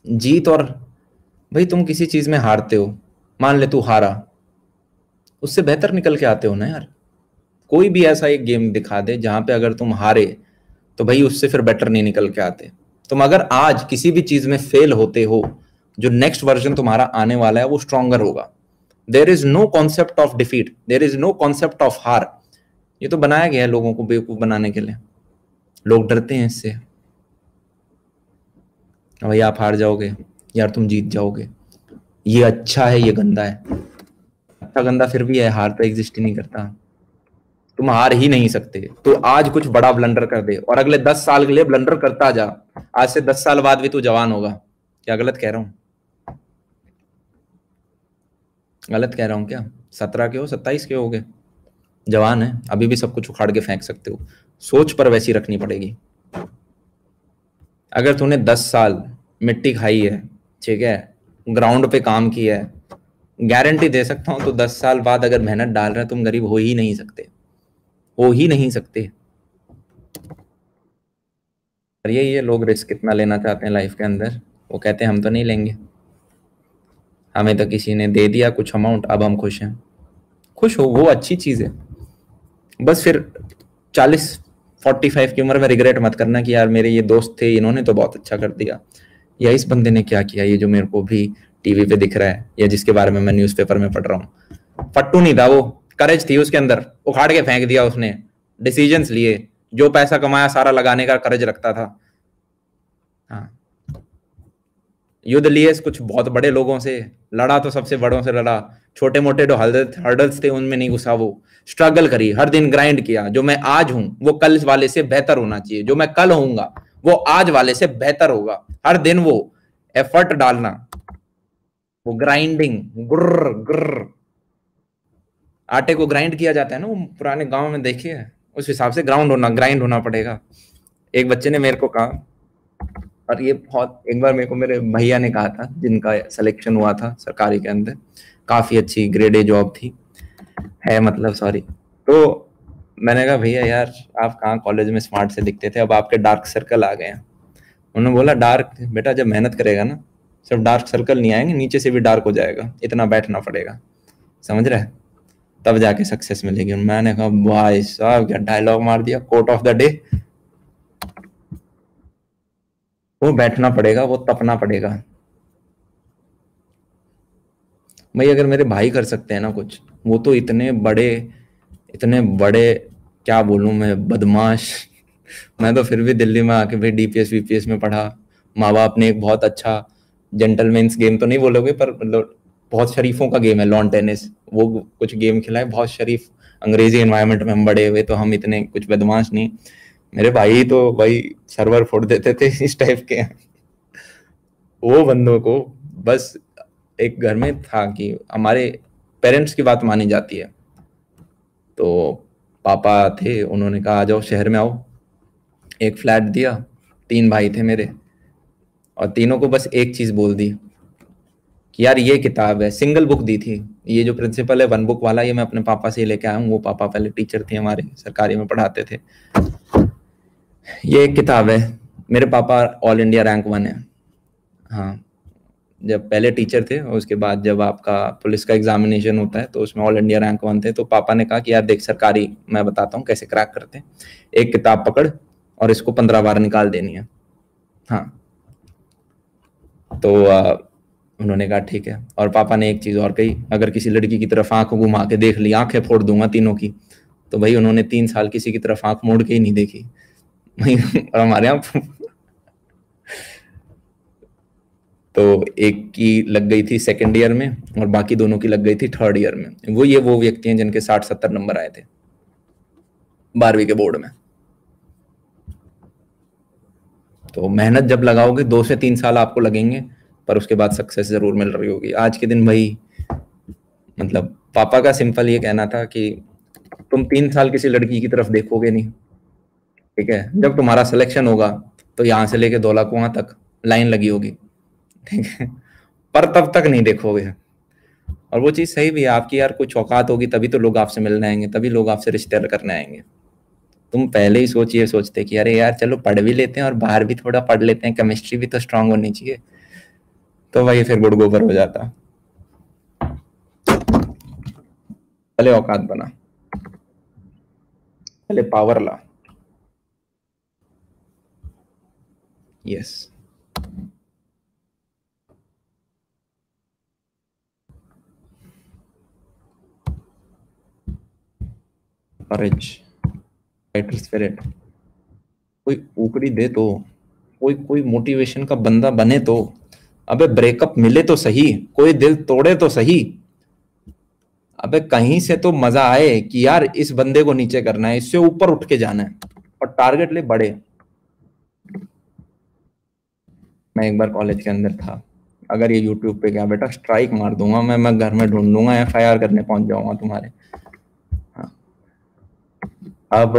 जीत। और भाई तुम किसी चीज में हारते हो, मान ले तू हारा, उससे बेहतर निकल के आते हो ना यार। कोई भी ऐसा एक गेम दिखा दे जहां पे अगर तुम हारे तो भाई उससे फिर बेटर नहीं निकल के आते। तुम अगर आज किसी भी चीज में फेल होते हो जो नेक्स्ट वर्जन तुम्हारा आने वाला है वो स्ट्रॉन्गर होगा। There is no concept of defeat, there is no concept of हार। ये तो बनाया गया है लोगों को बेवकूफ बनाने के लिए, लोग डरते हैं इससे, भाई आप हार जाओगे, यार तुम जीत जाओगे, ये अच्छा है ये गंदा है। अच्छा गंदा फिर भी है, हार तो एग्जिस्ट ही नहीं करता। तुम हार ही नहीं सकते, तो आज कुछ बड़ा ब्लंडर कर दे और अगले 10 साल के लिए ब्लंडर करता जा। आज से 10 साल बाद भी तू जवान होगा। क्या गलत कह रहा हूं? गलत कह रहा हूं क्या? 17 के हो, 27 के हो गए, जवान है, अभी भी सब कुछ उखाड़ के फेंक सकते हो। सोच पर वैसी रखनी पड़ेगी। अगर तूने 10 साल मिट्टी खाई है, ठीक है, ग्राउंड पे काम किया है, गारंटी दे सकता हूं तो 10 साल बाद अगर मेहनत डाल रहे, तुम गरीब हो ही नहीं सकते, हो ही नहीं सकते। और ये लोग रिस्क कितना लेना चाहते हैं लाइफ के अंदर, वो कहते हैं हम तो नहीं लेंगे, हमें तो किसी ने दे दिया कुछ अमाउंट, अब हम खुश हैं। खुश हो, वो अच्छी चीज है, बस फिर 40-45 की उम्र में रिग्रेट मत करना कि यार मेरे ये दोस्त थे, इन्होंने तो बहुत अच्छा कर दिया, या इस बंदे ने क्या किया, ये जो मेरे को भी टीवी पे दिख रहा है या जिसके बारे में मैं न्यूज़पेपर में पढ़ रहा हूँ। फट्टू नहीं था वो, करेज थी उसके अंदर, उखाड़ के फेंक दिया उसने, डिसीजंस लिए, जो पैसा कमाया सारा लगाने का करेज रखता था। हाँ, युद्ध लिए कुछ बहुत बड़े लोगों से, लड़ा तो सबसे बड़ों से लड़ा, छोटे मोटे जो हर्डल्स थे उनमें नहीं घुसा वो, स्ट्रगल करी, हर दिन ग्राइंड किया। जो मैं आज हूं वो कल वाले से बेहतर होना चाहिए, जो मैं कल होऊंगा वो आज वाले से बेहतर होगा। हर दिन वो एफर्ट डालना, वो ग्राइंडिंग, गुर्र गुर्र, आटे को ग्राइंड किया जाता है ना, वो पुराने गांव में देखिए, उस हिसाब से ग्राइंड होना पड़ेगा। एक बच्चे ने मेरे को कहा, और ये बहुत, एक बार मेरे को मेरे भैया ने कहा था जिनका सिलेक्शन हुआ था सरकारी के अंदर, काफी अच्छी ग्रेड ए जॉब थी, है मतलब, सॉरी। तो मैंने कहा भैया यार आप कहाँ कॉलेज में स्मार्ट से दिखते थे, अब आपके डार्क सर्कल आ गए हैं। उन्होंने बोला डार्क बेटा जब मेहनत करेगा ना, सिर्फ डार्क सर्कल नहीं आएंगे, नीचे से भी डार्क हो जाएगा, इतना बैठना पड़ेगा, समझ रहे, तब जाके सक्सेस मिलेगी। मैंने कहा भाई साहब क्या डायलॉग मार दिया, कोट ऑफ द डे। वो बैठना पड़ेगा, वो तपना पड़ेगा। भाई अगर मेरे भाई कर सकते हैं ना कुछ, वो तो इतने बड़े, क्या बोलूं मैं, बदमाश। मैं तो फिर भी दिल्ली में आके भाई डीपीएस वीपीएस में पढ़ा, माँ बाप ने एक बहुत अच्छा जेंटलमैन्स गेम तो नहीं बोलोगे पर मतलब बहुत शरीफों का गेम है लॉन टेनिस, वो कुछ गेम खिलाए, बहुत शरीफ, अंग्रेजी एनवायरनमेंट में हम बड़े हुए, तो हम इतने कुछ बदमाश नहीं। मेरे भाई तो भाई सर्वर फोड़ देते थे इस टाइप के। वो बंदों को बस, एक घर में था कि हमारे पेरेंट्स की बात मानी जाती है, तो पापा थे, उन्होंने कहा आ जाओ शहर में आओ, एक फ्लैट दिया, 3 भाई थे मेरे, और तीनों को बस एक चीज बोल दी कि यार ये किताब है, सिंगल बुक दी थी, ये जो प्रिंसिपल है 1 बुक वाला, ये मैं अपने पापा से लेके आया हूँ, वो पापा पहले टीचर थे हमारे, सरकारी में पढ़ाते थे। ये एक किताब है, मेरे पापा ऑल इंडिया रैंक 1 है। हाँ, जब पहले टीचर थे और उसके बाद जब आपका पुलिस का एग्जामिनेशन होता है तो उसमें ऑल इंडिया रैंक 1 थे, तो पापा ने कहा कि यार देख सरकारी मैं बताता हूँ कैसे क्रैक करते हैं, एक किताब पकड़ और इसको 15 बार निकाल देनी है। हाँ, तो उन्होंने कहा ठीक है, और पापा ने एक चीज और कही, अगर किसी लड़की की तरफ आंख घुमा के देख ली आंखें फोड़ दूंगा तीनों की। तो भाई उन्होंने 3 साल किसी की तरफ आंख मोड़ के ही नहीं देखी। और हमारे यहाँ तो एक की लग गई थी सेकेंड ईयर में और बाकी दोनों की लग गई थी थर्ड ईयर में। वो व्यक्ति हैं जिनके 60-70 नंबर आए थे 12वीं के बोर्ड में। तो मेहनत जब लगाओगे 2 से 3 साल आपको लगेंगे, पर उसके बाद सक्सेस जरूर मिल रही होगी। आज के दिन भाई मतलब पापा का सिंपल ये कहना था कि तुम 3 साल किसी लड़की की तरफ देखोगे नहीं, ठीक है, जब तुम्हारा सिलेक्शन होगा तो यहाँ से लेके धौला कुआं तक लाइन लगी होगी, ठीक है, पर तब तक नहीं देखोगे। और वो चीज सही भी है आपकी, यार कुछ औकात होगी तभी तो लोग आपसे मिलने आएंगे, तभी लोग आपसे रिश्ते करने आएंगे। तुम पहले ही सोचते कि अरे यार चलो पढ़ भी लेते हैं और बाहर भी थोड़ा पढ़ लेते हैं, केमिस्ट्री भी तो स्ट्रांग होनी चाहिए, तो वही फिर गुड़ गोबर हो जाता। पहले औकात बना, पहले पावर ला। यस। करेज, फाइटर स्पिरिट, कोई ऊपरी दे तो, कोई कोई मोटिवेशन का बंदा बने तो। अबे ब्रेकअप मिले तो सही, कोई दिल तोड़े तो सही। अबे कहीं से तो मजा आए कि यार इस बंदे को नीचे करना है, इससे ऊपर उठ के जाना है, और टारगेट ले बड़े। मैं एक बार कॉलेज के अंदर था, अगर ये यूट्यूब पे गया बेटा स्ट्राइक मार दूंगा मैं घर में ढूंढ लूंगा, एफआईआर करने पहुंच जाऊंगा तुम्हारे। हाँ। अब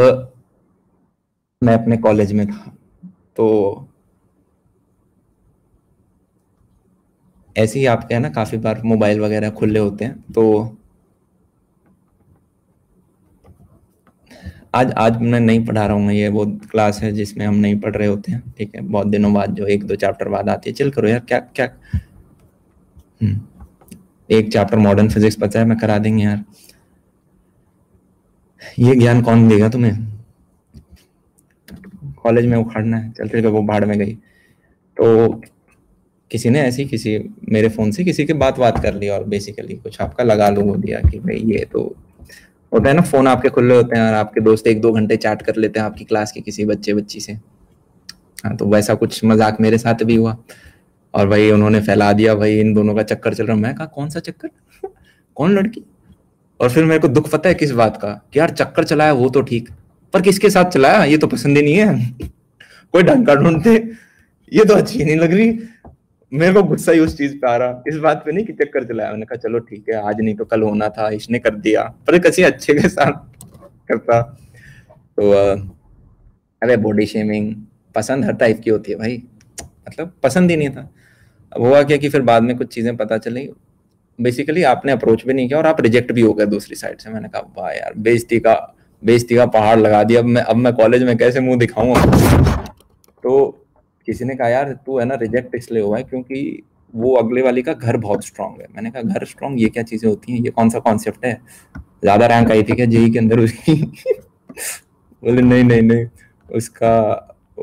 मैं अपने कॉलेज में था, तो ऐसे ही आपके है ना काफी बार मोबाइल वगैरह खुले होते हैं, तो आज मैं नहीं पढ़ा रहा हूँ, ये वो क्लास है जिसमें हम नहीं पढ़ रहे होते हैं, ठीक है, बहुत दिनों बाद, जो 1-2 चैप्टर बाद आती है। चिल करो यार, क्या क्या। एक चैप्टर मॉडर्न फिजिक्स बचा है, मैं करा देंगे यार। ये ज्ञान कौन देगा तुम्हें, कॉलेज में उखाड़ना है, चलते वो भाड़ में गई। तो किसी ने ऐसी किसी मेरे फोन से किसी के बात कर ली, और बेसिकली कुछ आपका लगा लोगो दिया कि भाई ये तो होता है ना, फोन आपके खुले होते हैं और आपके दोस्त 1-2 घंटे चैट कर लेते हैं आपकी क्लास के किसी बच्ची से। हाँ, तो वैसा कुछ मजाक मेरे साथ भी हुआ, और भाई उन्होंने फैला दिया भाई इन दोनों का चक्कर चल रहा। मैं कहा कौन सा चक्कर कौन लड़की। और फिर मेरे को दुख पता है किस बात का, कि यार चक्कर चलाया वो तो ठीक, पर किसके साथ चलाया ये तो पसंद ही नहीं है कोई ढंग का ढूंढते, ये तो अच्छी नहीं लग रही। मेरे को गुस्सा ही उस चीज पे आ रहा, इस बात पे नहीं कि चक्कर चलाया। मैंने कहा चलो ठीक है, आज नहीं तो कल होना था, इसने कर दिया, पर किसी अच्छे के साथ करता तो अरे बॉडी शेमिंग पसंद हर टाइप की होती है भाई, मतलब पसंद ही नहीं था। अब हुआ क्या कि फिर बाद में कुछ चीजें पता चली, बेसिकली आपने अप्रोच भी नहीं किया और आप रिजेक्ट भी हो गए दूसरी साइड से। मैंने कहा वाह यार, बेइज्जती का पहाड़ लगा दिया। अब मैं कॉलेज में कैसे मुंह दिखाऊंगा। तो किसी ने कहा यार तू है ना रिजेक्ट इसलिए हुआ है क्योंकि वो अगले वाली का घर बहुत स्ट्रांग है। मैंने कहा घर स्ट्रांग, ये क्या चीजें होती हैं, ये कौन सा कॉन्सेप्ट है, ज्यादा रैंक आई थी क्या जेई के अंदर उसकी बोले नहीं नहीं नहीं, उसका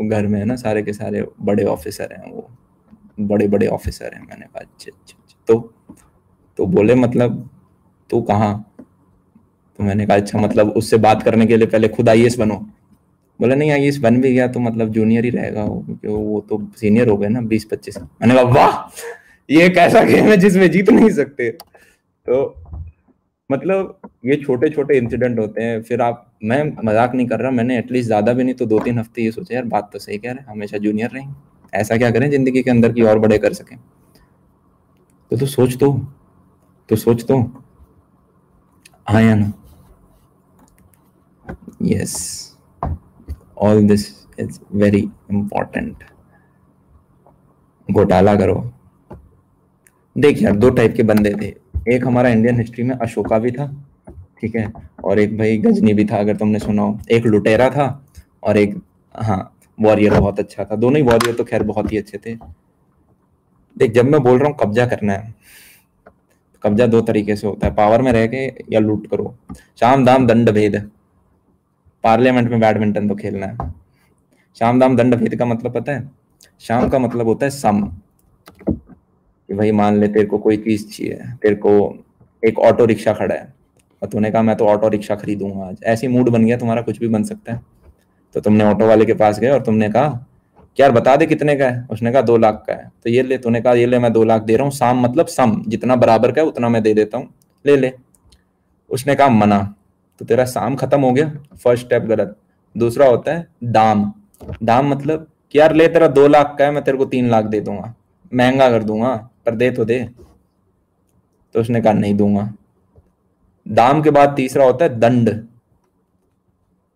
घर में है ना सारे के सारे बड़े ऑफिसर हैं, वो बड़े बड़े ऑफिसर हैं। मैंने कहा अच्छा अच्छा अच्छा। तो बोले मतलब तू कहाँ। तो मैंने कहा अच्छा मतलब उससे बात करने के लिए पहले खुद आईएएस बनो। बोले नहीं आईएएस बन भी गया तो मतलब जूनियर ही रहेगा वो, क्योंकि वो तो सीनियर हो गए ना 20-25। मैंने कहा वाह, ये एक ऐसा गेम है जिसमें जीत नहीं सकते। तो मतलब ये छोटे छोटे इंसिडेंट होते हैं। फिर आप, मैं मजाक नहीं कर रहा, मैंने एटलीस्ट ज्यादा भी नहीं तो 2-3 हफ्ते ये सोचा यार बात तो सही कह रहे हैं, हमेशा जूनियर रहेंगे, ऐसा क्या करें जिंदगी के अंदर की और बड़े कर सकें। तो सोच तो हाँ या ना। Yes, all this is very important. घोटाला करो। देख यार 2 टाइप के बंदे थे, एक हमारा इंडियन हिस्ट्री में अशोका भी था, ठीक है, और एक भाई गजनी भी था, अगर तुमने सुना हो। एक लुटेरा था और एक हाँ वॉरियर बहुत अच्छा था। दोनों ही वॉरियर तो खैर बहुत ही अच्छे थे। देख जब मैं बोल रहा हूँ कब्जा करना है, कब्जा 2 तरीके से होता है, पावर में रह के या लूट करो। शाम दाम दंड भेद, पार्लियामेंट में बैडमिंटन तो खेलना है। शाम दाम दंड भेद का मतलब पता है, शाम का मतलब होता है सम, कि भाई मान ले तेरे को कोई चीज चाहिए, तेरे को एक ऑटो रिक्शा खड़ा है और तूने कहा मैं तो ऑटो रिक्शा खरीदूंगा आज, ऐसी मूड बन गया तुम्हारा, कुछ भी बन सकता है। तो तुमने ऑटो वाले के पास गए और तुमने कहा कि यार बता दे कितने का है। उसने कहा 2 लाख का है। तो ये ले, तूने कहा ये ले मैं 2 लाख दे रहा हूँ, साम मतलब सम, जितना बराबर का है उतना मैं दे देता हूँ, ले ले। उसने कहा मना, तो तेरा साम खत्म हो गया, फर्स्ट स्टेप गलत। दूसरा होता है दाम, दाम मतलब कि यार ले तेरा 2 लाख का है, मैं तेरे को 3 लाख दे दूंगा, महंगा कर दूंगा पर दे तो दे। तो उसने कहा नहीं दूंगा। दाम के बाद तीसरा होता है दंड।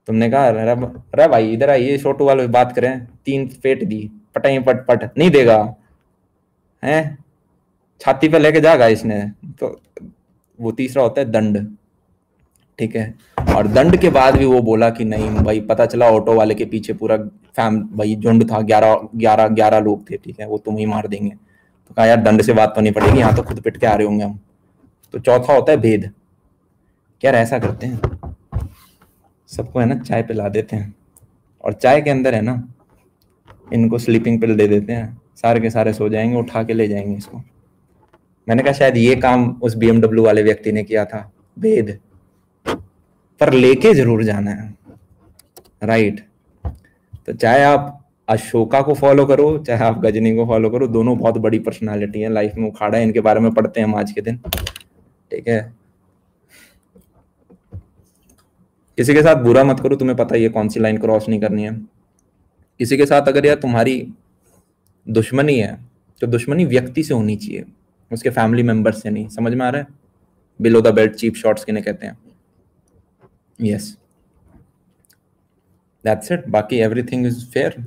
तुमने कहा अरे भाई इधर आइए छोटू वाले बात करें, 3 फेट दी, पटाई पट पट, नहीं देगा है, छाती पे लेके जाएगा इसने। तो वो तीसरा होता है दंड, ठीक है। और दंड के बाद भी वो बोला कि नहीं भाई, पता चला ऑटो वाले के पीछे पूरा भाई झुंड था, 11 लोग थे, ठीक है, वो तुम ही मार देंगे। तो कहा यार दंड से बात तो नहीं पड़ेगी, यहाँ तो खुद पिट के आ रहे होंगे हम। तो चौथा होता है भेद, क्या ऐसा करते हैं सबको है ना चाय पिला देते हैं, और चाय के अंदर है ना इनको स्लीपिंग पिल दे देते हैं, सारे के सारे सो जाएंगे, उठा के ले जाएंगे इसको। मैंने कहा शायद ये काम उस BMW वाले व्यक्ति ने किया था, भेद। पर लेके जरूर जाना है, राइट। तो चाहे आप अशोका को फॉलो करो, चाहे आप गजनी को फॉलो करो, दोनों बहुत बड़ी पर्सनालिटी है, लाइफ में उखाड़ा है, इनके बारे में पढ़ते हैं हम आज के दिन, ठीक है। किसी के साथ बुरा मत करो, तुम्हें पता ही है कौन सी लाइन क्रॉस नहीं करनी है। किसी के साथ अगर यार तुम्हारी दुश्मनी है तो दुश्मनी व्यक्ति से होनी चाहिए, उसके फैमिली मेंबर से नहीं। समझ में आ रहा है? Below the belt cheap shots किन्हें कहते हैं। Yes, that's it. बाकी everything is fair,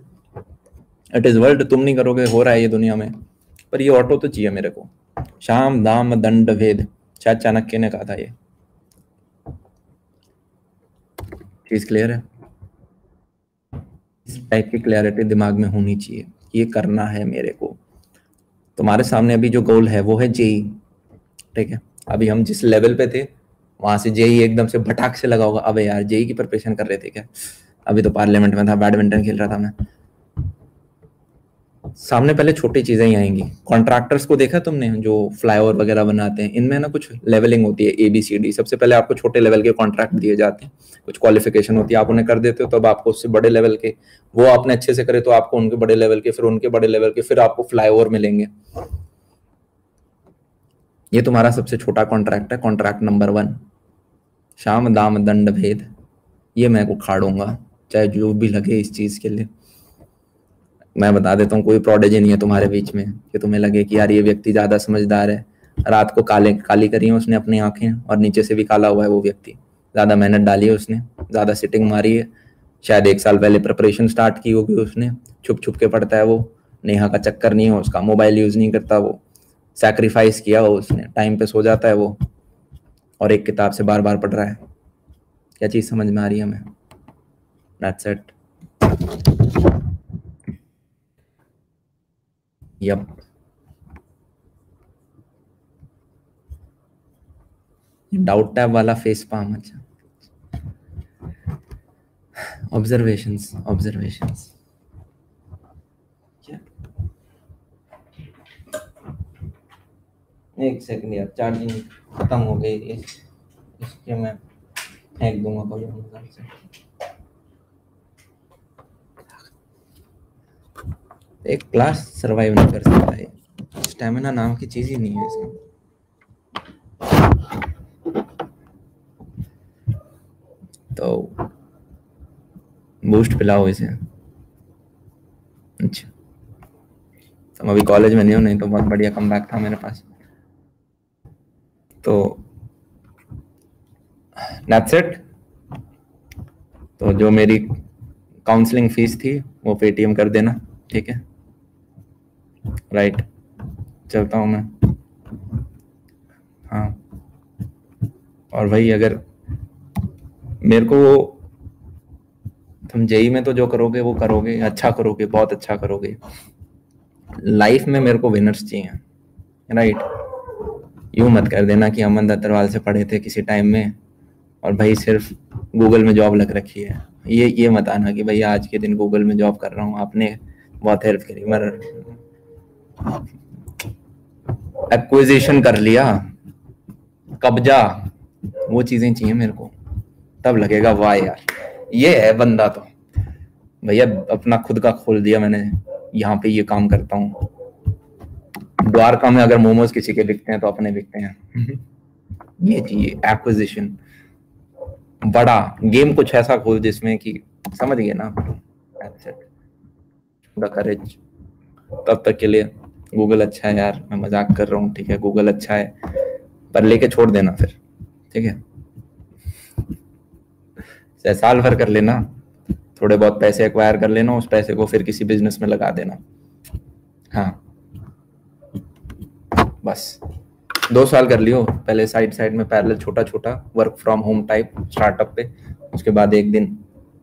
it is world. तुम नहीं करोगे, हो रहा है ये दुनिया में। पर ये ऑटो तो चाहिए मेरे को। शाम दाम दंड भेद, शायद चाणक्य ने कहा था ये चीज। क्लियर है? इस टाइप की क्लैरिटी दिमाग में होनी चाहिए, ये करना है मेरे को। तुम्हारे सामने अभी जो गोल है वो है जेई, ठीक है। अभी हम जिस लेवल पे थे वहां से जेई एकदम से भटाक से लगा होगा, अबे यार जेई की प्रिपरेशन कर रहे थे क्या? अभी तो पार्लियामेंट में था, बैडमिंटन खेल रहा था मैं। सामने पहले छोटी चीजें ही आएंगी। कॉन्ट्रैक्टर्स को देखा तुमने, जो फ्लाईओवर वगैरह बनाते हैं, इनमें ना कुछ लेवलिंग होती है, ABCD। सबसे पहले आपको छोटे लेवल के कॉन्ट्रैक्ट दिए जाते हैं, कुछ क्वालिफिकेशन होती है, आप उन्हें कर देते हो, तब आपको उससे बड़े लेवल के, वो आपने अच्छे से करे तो आपको उनके बड़े लेवल के, फिर उनके बड़े लेवल के, फिर आपको फ्लाईओवर मिलेंगे। ये तुम्हारा सबसे छोटा कॉन्ट्रैक्ट है, कॉन्ट्रैक्ट नंबर 1। शाम दाम दंड भेद, ये मैं उखाड़ूंगा, चाहे जो भी लगे इस चीज के लिए। मैं बता देता हूँ, कोई प्रोडिजी नहीं है तुम्हारे बीच में कि तुम्हें लगे कि यार ये व्यक्ति ज्यादा समझदार है। रात को काली करी है उसने अपनी आंखें, और नीचे से भी काला हुआ है वो व्यक्ति। ज्यादा मेहनत डाली है उसने, ज्यादा सिटिंग मारी है, शायद 1 साल पहले प्रिपरेशन स्टार्ट की होगी उसने। छुप छुप के पढ़ता है वो, नेहा का चक्कर नहीं है उसका, मोबाइल यूज नहीं करता वो, सैक्रिफाइस किया वो उसने, टाइम पे सो जाता है वो, और एक किताब से बार बार पढ़ रहा है। क्या चीज समझ में आ रही है हमें? That's it. Yup, doubt tab वाला फेस पाम। अच्छा, ऑब्जर्वेशंस क्या? एक सेकंड यार, चार्जिंग खत्म हो गई इसके मैं फेंक दूंगा कभी मजाक से। एक क्लास सरवाइव नहीं कर सकता है, स्टैमिना नाम की चीज ही नहीं है इसका। तो बूस्ट पिलाओ इसे। अच्छा, तुम अभी कॉलेज में नहीं हो, नहीं तो बहुत बढ़िया कमबैक था मेरे पास। तो दैट्स इट। तो जो मेरी काउंसलिंग फीस थी वो पेटीएम कर देना, ठीक है? राइट, चलता हूँ मैं। हाँ, और भाई अगर मेरे को, तुम जेई में तो जो करोगे वो करोगे, अच्छा करोगे, बहुत अच्छा करोगे। लाइफ में मेरे को विनर्स चाहिए, राइट। यूं मत कर देना कि अमन दत्तरवाल से पढ़े थे किसी टाइम में और भाई सिर्फ गूगल में जॉब लग रखी है। ये मत आना कि भाई आज के दिन गूगल में जॉब कर रहा हूँ, आपने बहुत हेल्प करी, मगर एक्विजिशन कर लिया, कब्जा, वो चीजें चाहिए मेरे को, तब लगेगा वाह यार ये है बंदा। तो भैया अपना खुद का खोल दिया मैंने, यहाँ पे ये काम करता हूँ। द्वारका में अगर मोमोज किसी के बिकते हैं तो अपने बिकते हैं। ये चाहिए एक्विजिशन, बड़ा गेम कुछ ऐसा खोल जिसमें कि, समझ गए ना? करेज। तब तक के लिए गूगल अच्छा है यार, मैं मजाक कर रहा हूँ, ठीक है? गूगल अच्छा है पर लेके छोड़ देना फिर, ठीक है? साल भर कर लेना, थोड़े बहुत पैसे एक्वायर कर लेना, उस पैसे को फिर किसी बिजनेस में लगा देना। हाँ बस 2 साल कर लियो पहले, साइड में पैरेलल छोटा छोटा work from home type startup पे, उसके बाद एक दिन।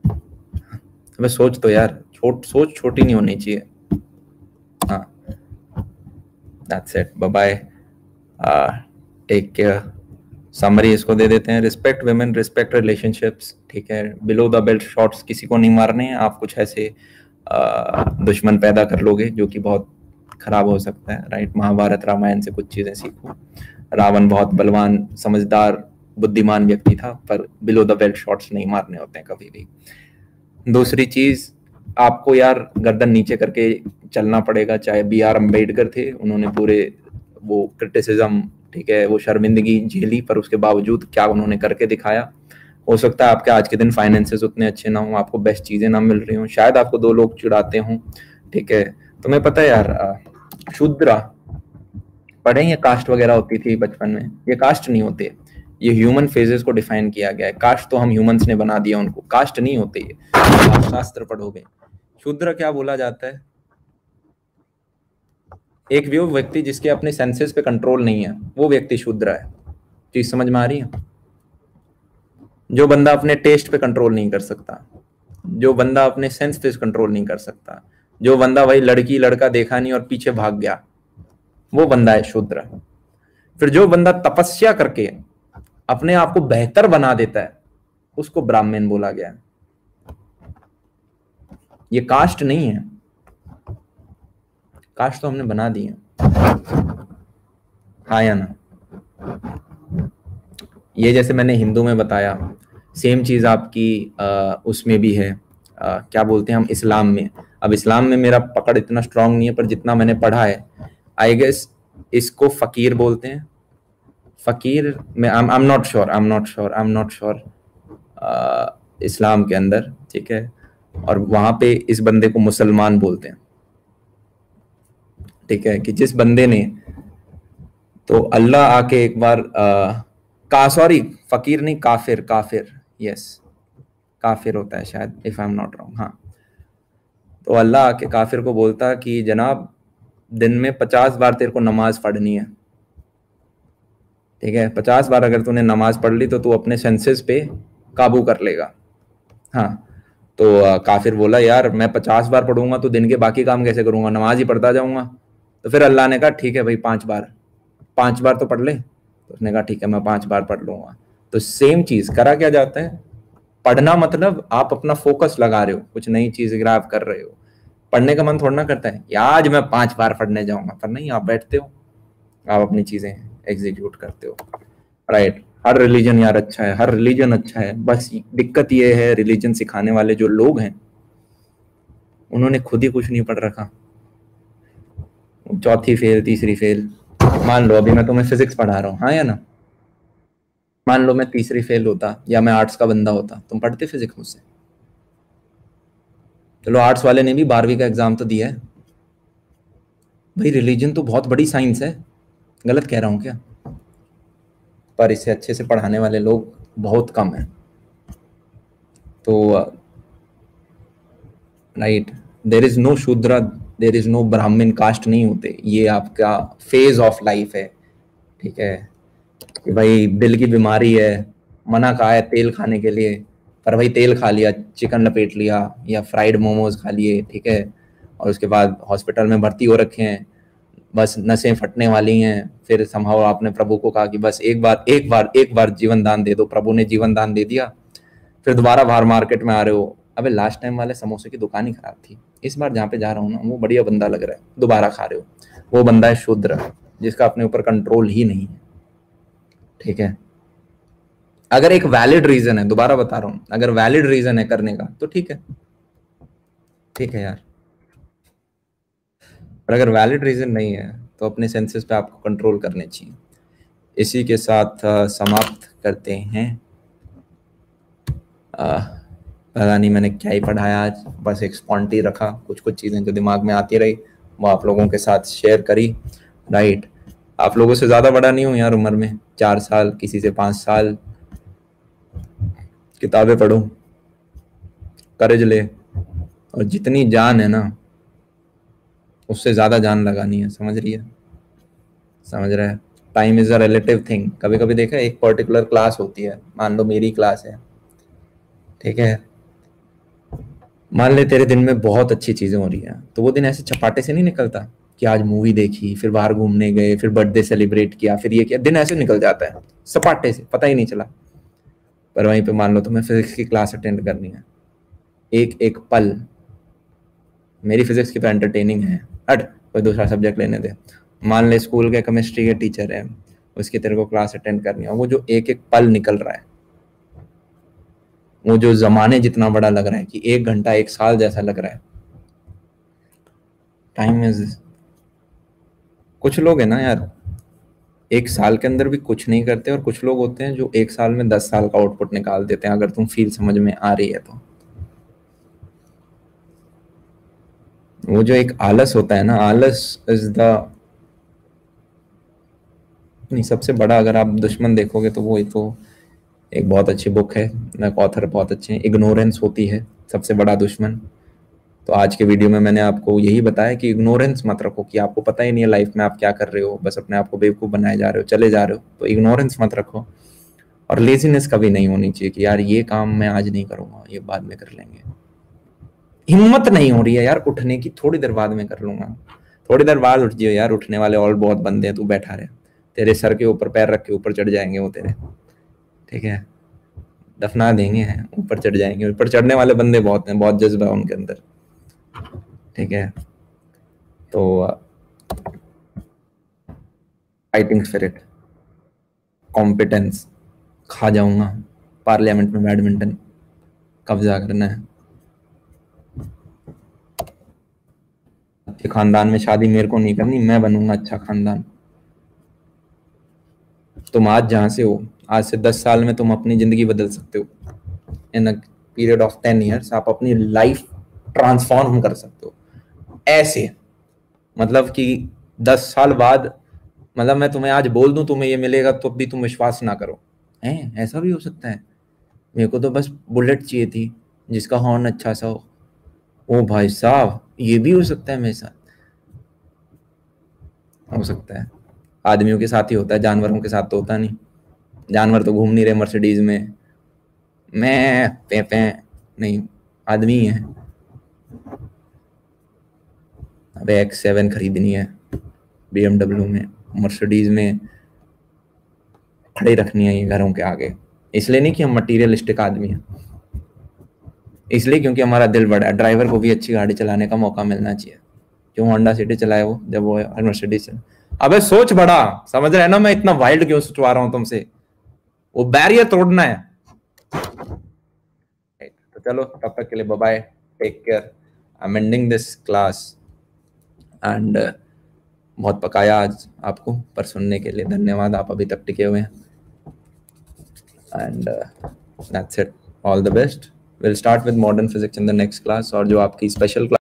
अबे सोच तो यार, सोच छोटी नहीं होनी चाहिए। हाँ, that's it, bye bye, take care. Summary इसको दे देते हैं, रिस्पेक्ट विमेन, रिस्पेक्ट रिलेशनशिप्स, ठीक है? बिलो द बेल्ट शॉट्स किसी को नहीं मारने हैं। आप कुछ ऐसे दुश्मन पैदा कर लोगे जो कि बहुत खराब हो सकता है, राइट? महाभारत रामायण से कुछ चीजें सीखो। रावण बहुत बलवान समझदार बुद्धिमान व्यक्ति था, पर बिलो द बेल्ट शॉट्स नहीं मारने होते हैं कभी भी। दूसरी चीज, आपको यार गर्दन नीचे करके चलना पड़ेगा। चाहे बी आर अम्बेडकर थे, उन्होंने पूरे वो क्रिटिसिज्म, ठीक है, वो शर्मिंदगी झेली, पर उसके बावजूद क्या उन्होंने करके दिखाया। हो सकता है आपके आज के दिन फाइनेंसेस उतने अच्छे ना हो, आपको बेस्ट चीजें ना मिल रही हो, शायद आपको 2 लोग चिढ़ाते हों, ठीक है। तुम्हें पता है यार, शूद्रा पढ़े, ये कास्ट वगैरह होती थी बचपन में, ये कास्ट नहीं होते, ये ह्यूमन फेजेस को डिफाइन किया गया है। कास्ट तो हम ह्यूमंस ने बना दिया उनको, कास्ट नहीं होते ये, आप शास्त्र पढ़ोगे। शूद्र क्या बोला जाता है? एक वो व्यक्ति जिसके अपने सेंसेस पे कंट्रोल नहीं है, वो व्यक्ति शूद्र है। चीज समझ में आ रही है? जो बंदा अपने टेस्ट पे कंट्रोल नहीं कर सकता, जो बंदा अपने सेंस पे कंट्रोल नहीं कर सकता, जो बंदा वही लड़की लड़का देखा नहीं और पीछे भाग गया, वो बंदा है शूद्र। फिर जो बंदा तपस्या करके अपने आप को बेहतर बना देता है, उसको ब्राह्मण बोला गया। ये कास्ट नहीं है, कास्ट तो हमने बना दी है, हाँ या ना? ये जैसे मैंने हिंदू में बताया, सेम चीज आपकी उसमें भी है, क्या बोलते हैं हम, इस्लाम में। अब इस्लाम में मेरा पकड़ इतना स्ट्रांग नहीं है, पर जितना मैंने पढ़ा है, आई गेस इसको फकीर बोलते हैं। फकीर में आई एम नॉट श्योर इस्लाम के अंदर, ठीक है, और वहां पे इस बंदे को मुसलमान बोलते हैं, ठीक है, कि जिस बंदे ने, तो अल्लाह आके एक बार सॉरी, फकीर नहीं, काफिर, काफिर, यस, काफिर होता है शायद, if I am not wrong, हाँ। तो अल्लाह आके काफिर को बोलता कि जनाब, दिन में 50 बार तेरे को नमाज पढ़नी है, ठीक है, 50 बार अगर तूने नमाज पढ़ ली तो तू अपने सेंसेस पे काबू कर लेगा। हाँ, तो काफिर बोला, यार मैं 50 बार पढ़ूंगा तो दिन के बाकी काम कैसे करूंगा, नमाज ही पढ़ता जाऊंगा। तो फिर अल्लाह ने कहा, ठीक है भाई, 5 बार, 5 बार तो पढ़ ले। तो उसने कहा, ठीक है, मैं 5 बार पढ़ लूंगा। तो सेम चीज करा क्या जाता है, पढ़ना मतलब आप अपना फोकस लगा रहे हो, कुछ नई चीज ग्रैब कर रहे हो। पढ़ने का मन थोड़ा ना करता है, आज मैं 5 बार पढ़ने जाऊंगा, पर नहीं, आप बैठते हो, आप अपनी चीजें एग्जीक्यूट करते हो, राइट। हर रिलीजन यार अच्छा है, हर रिलीजन अच्छा है, बस दिक्कत ये है, रिलीजन सिखाने वाले जो लोग हैं, उन्होंने खुद ही कुछ नहीं पढ़ रखा। चौथी फेल, तीसरी फेल। मान लो अभी मैं तुम्हें फिजिक्स पढ़ा रहा हूँ, हाँ या ना? मान लो मैं तीसरी फेल होता, या मैं आर्ट्स का बंदा होता, तुम पढ़ते फिजिक्स मुझसे? चलो आर्ट्स वाले ने भी 12वीं का एग्जाम तो दिया है भाई, रिलीजन तो बहुत बड़ी साइंस है, गलत कह रहा हूँ क्या? पर इसे अच्छे से पढ़ाने वाले लोग बहुत कम हैं। तो right, there is no Shudra, there is no Brahmin, caste नहीं होते, ये आपका फेज ऑफ लाइफ है, ठीक है। कि भाई दिल की बीमारी है, मना कहा है तेल खाने के लिए, पर भाई तेल खा लिया, चिकन लपेट लिया, या फ्राइड मोमोज खा लिए, ठीक है, और उसके बाद हॉस्पिटल में भर्ती हो रखे हैं, बस नसें फटने वाली हैं। फिर संभव आपने प्रभु को कहा कि बस एक बार जीवन दान दे दो, प्रभु ने जीवन दान दे दिया। फिर दोबारा बाहर मार्केट में आ रहे हो, अबे लास्ट टाइम वाले समोसे की दुकान ही खराब थी, इस बार जहाँ पे जा रहा हूँ ना वो बढ़िया बंदा लग रहा है, दोबारा खा रहे हो। वो बंदा है शूद्र, जिसका अपने ऊपर कंट्रोल ही नहीं है, ठीक है। अगर एक वैलिड रीजन है, दोबारा बता रहा हूँ, अगर वैलिड रीजन है करने का तो ठीक है, ठीक है यार। पर अगर वैलिड रीजन नहीं है तो अपने सेंसेस पे आपको कंट्रोल करने चाहिए। इसी के साथ समाप्त करते हैं। पता नहीं मैंने क्या ही पढ़ाया आज, बस एक स्पॉन्टी रखा, कुछ कुछ चीज़ें जो दिमाग में आती रही वो आप लोगों के साथ शेयर करी, राइट। आप लोगों से ज़्यादा बड़ा नहीं हूँ यार उम्र में, 4 साल, किसी से 5 साल। किताबें पढ़ो, करेज ले, और जितनी जान है ना उससे ज़्यादा जान लगानी है, समझ रही है, समझ रहा है। Time is a relative thing. कभी कभी देखा है, एक पर्टिकुलर क्लास होती है, मान लो मेरी क्लास है, ठीक है, मान ले तेरे दिन में बहुत अच्छी चीज़ें हो रही हैं, तो वो दिन ऐसे चपाटे से नहीं निकलता कि आज मूवी देखी, फिर बाहर घूमने गए, फिर बर्थडे सेलिब्रेट किया, फिर ये किया, दिन ऐसे निकल जाता है सपाटे से, पता ही नहीं चला। पर वहीं पे मान लो तुम्हें फिजिक्स की क्लास अटेंड करनी है, एक एक पल, मेरी फिजिक्स की तो एंटरटेनिंग है, हट कोई दूसरा सब्जेक्ट लेने दे। मान ले स्कूल के केमिस्ट्री के टीचर हैं, उसकी तेरे को क्लास अटेंड करनी है। वो जो एक एक पल निकल रहा है, वो जो जमाने जितना बड़ा लग रहा है कि 1 घंटा 1 साल जैसा लग रहा है। टाइम इज, कुछ लोग है ना यार 1 साल के अंदर भी कुछ नहीं करते, और कुछ लोग होते हैं जो 1 साल में 10 साल का आउटपुट निकाल देते हैं। अगर तुम फील समझ में आ रही है तो वो जो एक आलस होता है ना, आलस इज द, नहीं सबसे बड़ा अगर आप दुश्मन देखोगे तो वो ही तो एक बहुत अच्छी बुक है, ऑथर बहुत अच्छे हैं, इग्नोरेंस होती है सबसे बड़ा दुश्मन। तो आज के वीडियो में मैंने आपको यही बताया कि इग्नोरेंस मत रखो, कि आपको पता ही नहीं है लाइफ में आप क्या कर रहे हो, बस अपने आप को बेवकूफ़ बनाए जा रहे हो, चले जा रहे हो, तो इग्नोरेंस मत रखो। और लेजीनेस कभी नहीं होनी चाहिए कि यार ये काम मैं आज नहीं करूँगा, ये बाद में कर लेंगे। हिम्मत नहीं हो रही है यार उठने की, थोड़ी देर बाद में कर लूंगा, थोड़ी देर बाद उठ जियो यार, उठने वाले और बहुत बंदे हैं, तू बैठा रहे, तेरे सर के ऊपर पैर रख के ऊपर चढ़ जाएंगे वो तेरे, ठीक है, दफना देंगे, हैं ऊपर चढ़ जाएंगे। ऊपर चढ़ने वाले बंदे बहुत हैं, बहुत जज्बा है उनके अंदर, ठीक है। तो फाइटिंग स्पिरिट, कॉम्पिटेंस, खा जाऊंगा, पार्लियामेंट में बैडमिंटन, कब्जा करना है, अच्छे खानदान में शादी मेरे को नहीं करनी, मैं बनूंगा अच्छा खानदान। तुम आज जहां से हो, आज से 10 साल में तुम अपनी जिंदगी बदल सकते हो। इन अ पीरियड ऑफ 10 ईयर्स आप अपनी लाइफ ट्रांसफॉर्म कर सकते हो ऐसे। मतलब कि 10 साल बाद, मतलब मैं तुम्हें आज बोल दूं तुम्हें ये मिलेगा तो भी तुम विश्वास ना करो, हैं ऐसा भी हो सकता है। मेरे को तो बस बुलेट चाहिए थी जिसका हॉर्न अच्छा सा हो। ओ भाई साहब, ये भी हो सकता है मेरे साथ, हो सकता है। आदमियों के साथ ही होता है, जानवरों के साथ तो होता नहीं। जानवर तो घूम नहीं रहे मर्सिडीज में, मैं पे नहीं, आदमी है। अबे X7 खरीदनी है, BMW में, मर्सिडीज में खड़े रखनी है ये घरों के आगे। इसलिए नहीं कि हम मटीरियलिस्टिक आदमी हैं, इसलिए क्योंकि हमारा दिल बड़ा है। ड्राइवर को भी अच्छी गाड़ी चलाने का मौका मिलना चाहिए। क्यों होंडा सिटी चलाए वो, जब वो मर्सिडीज चला। अबे सोच बड़ा, समझ रहे हैं ना मैं इतना वाइल्ड क्यों सोचवा रहा हूँ तुमसे, वो बैरियर तोड़ना है। तो चलो तब तक के लिए bye bye, take care, I am ending this class and बहुत पकाया आज आपको, पर सुनने के लिए धन्यवाद, आप अभी तक टिके हुए हैं। And that's it, all the best. Will start with modern physics in the next class, और जो आपकी स्पेशल क्लास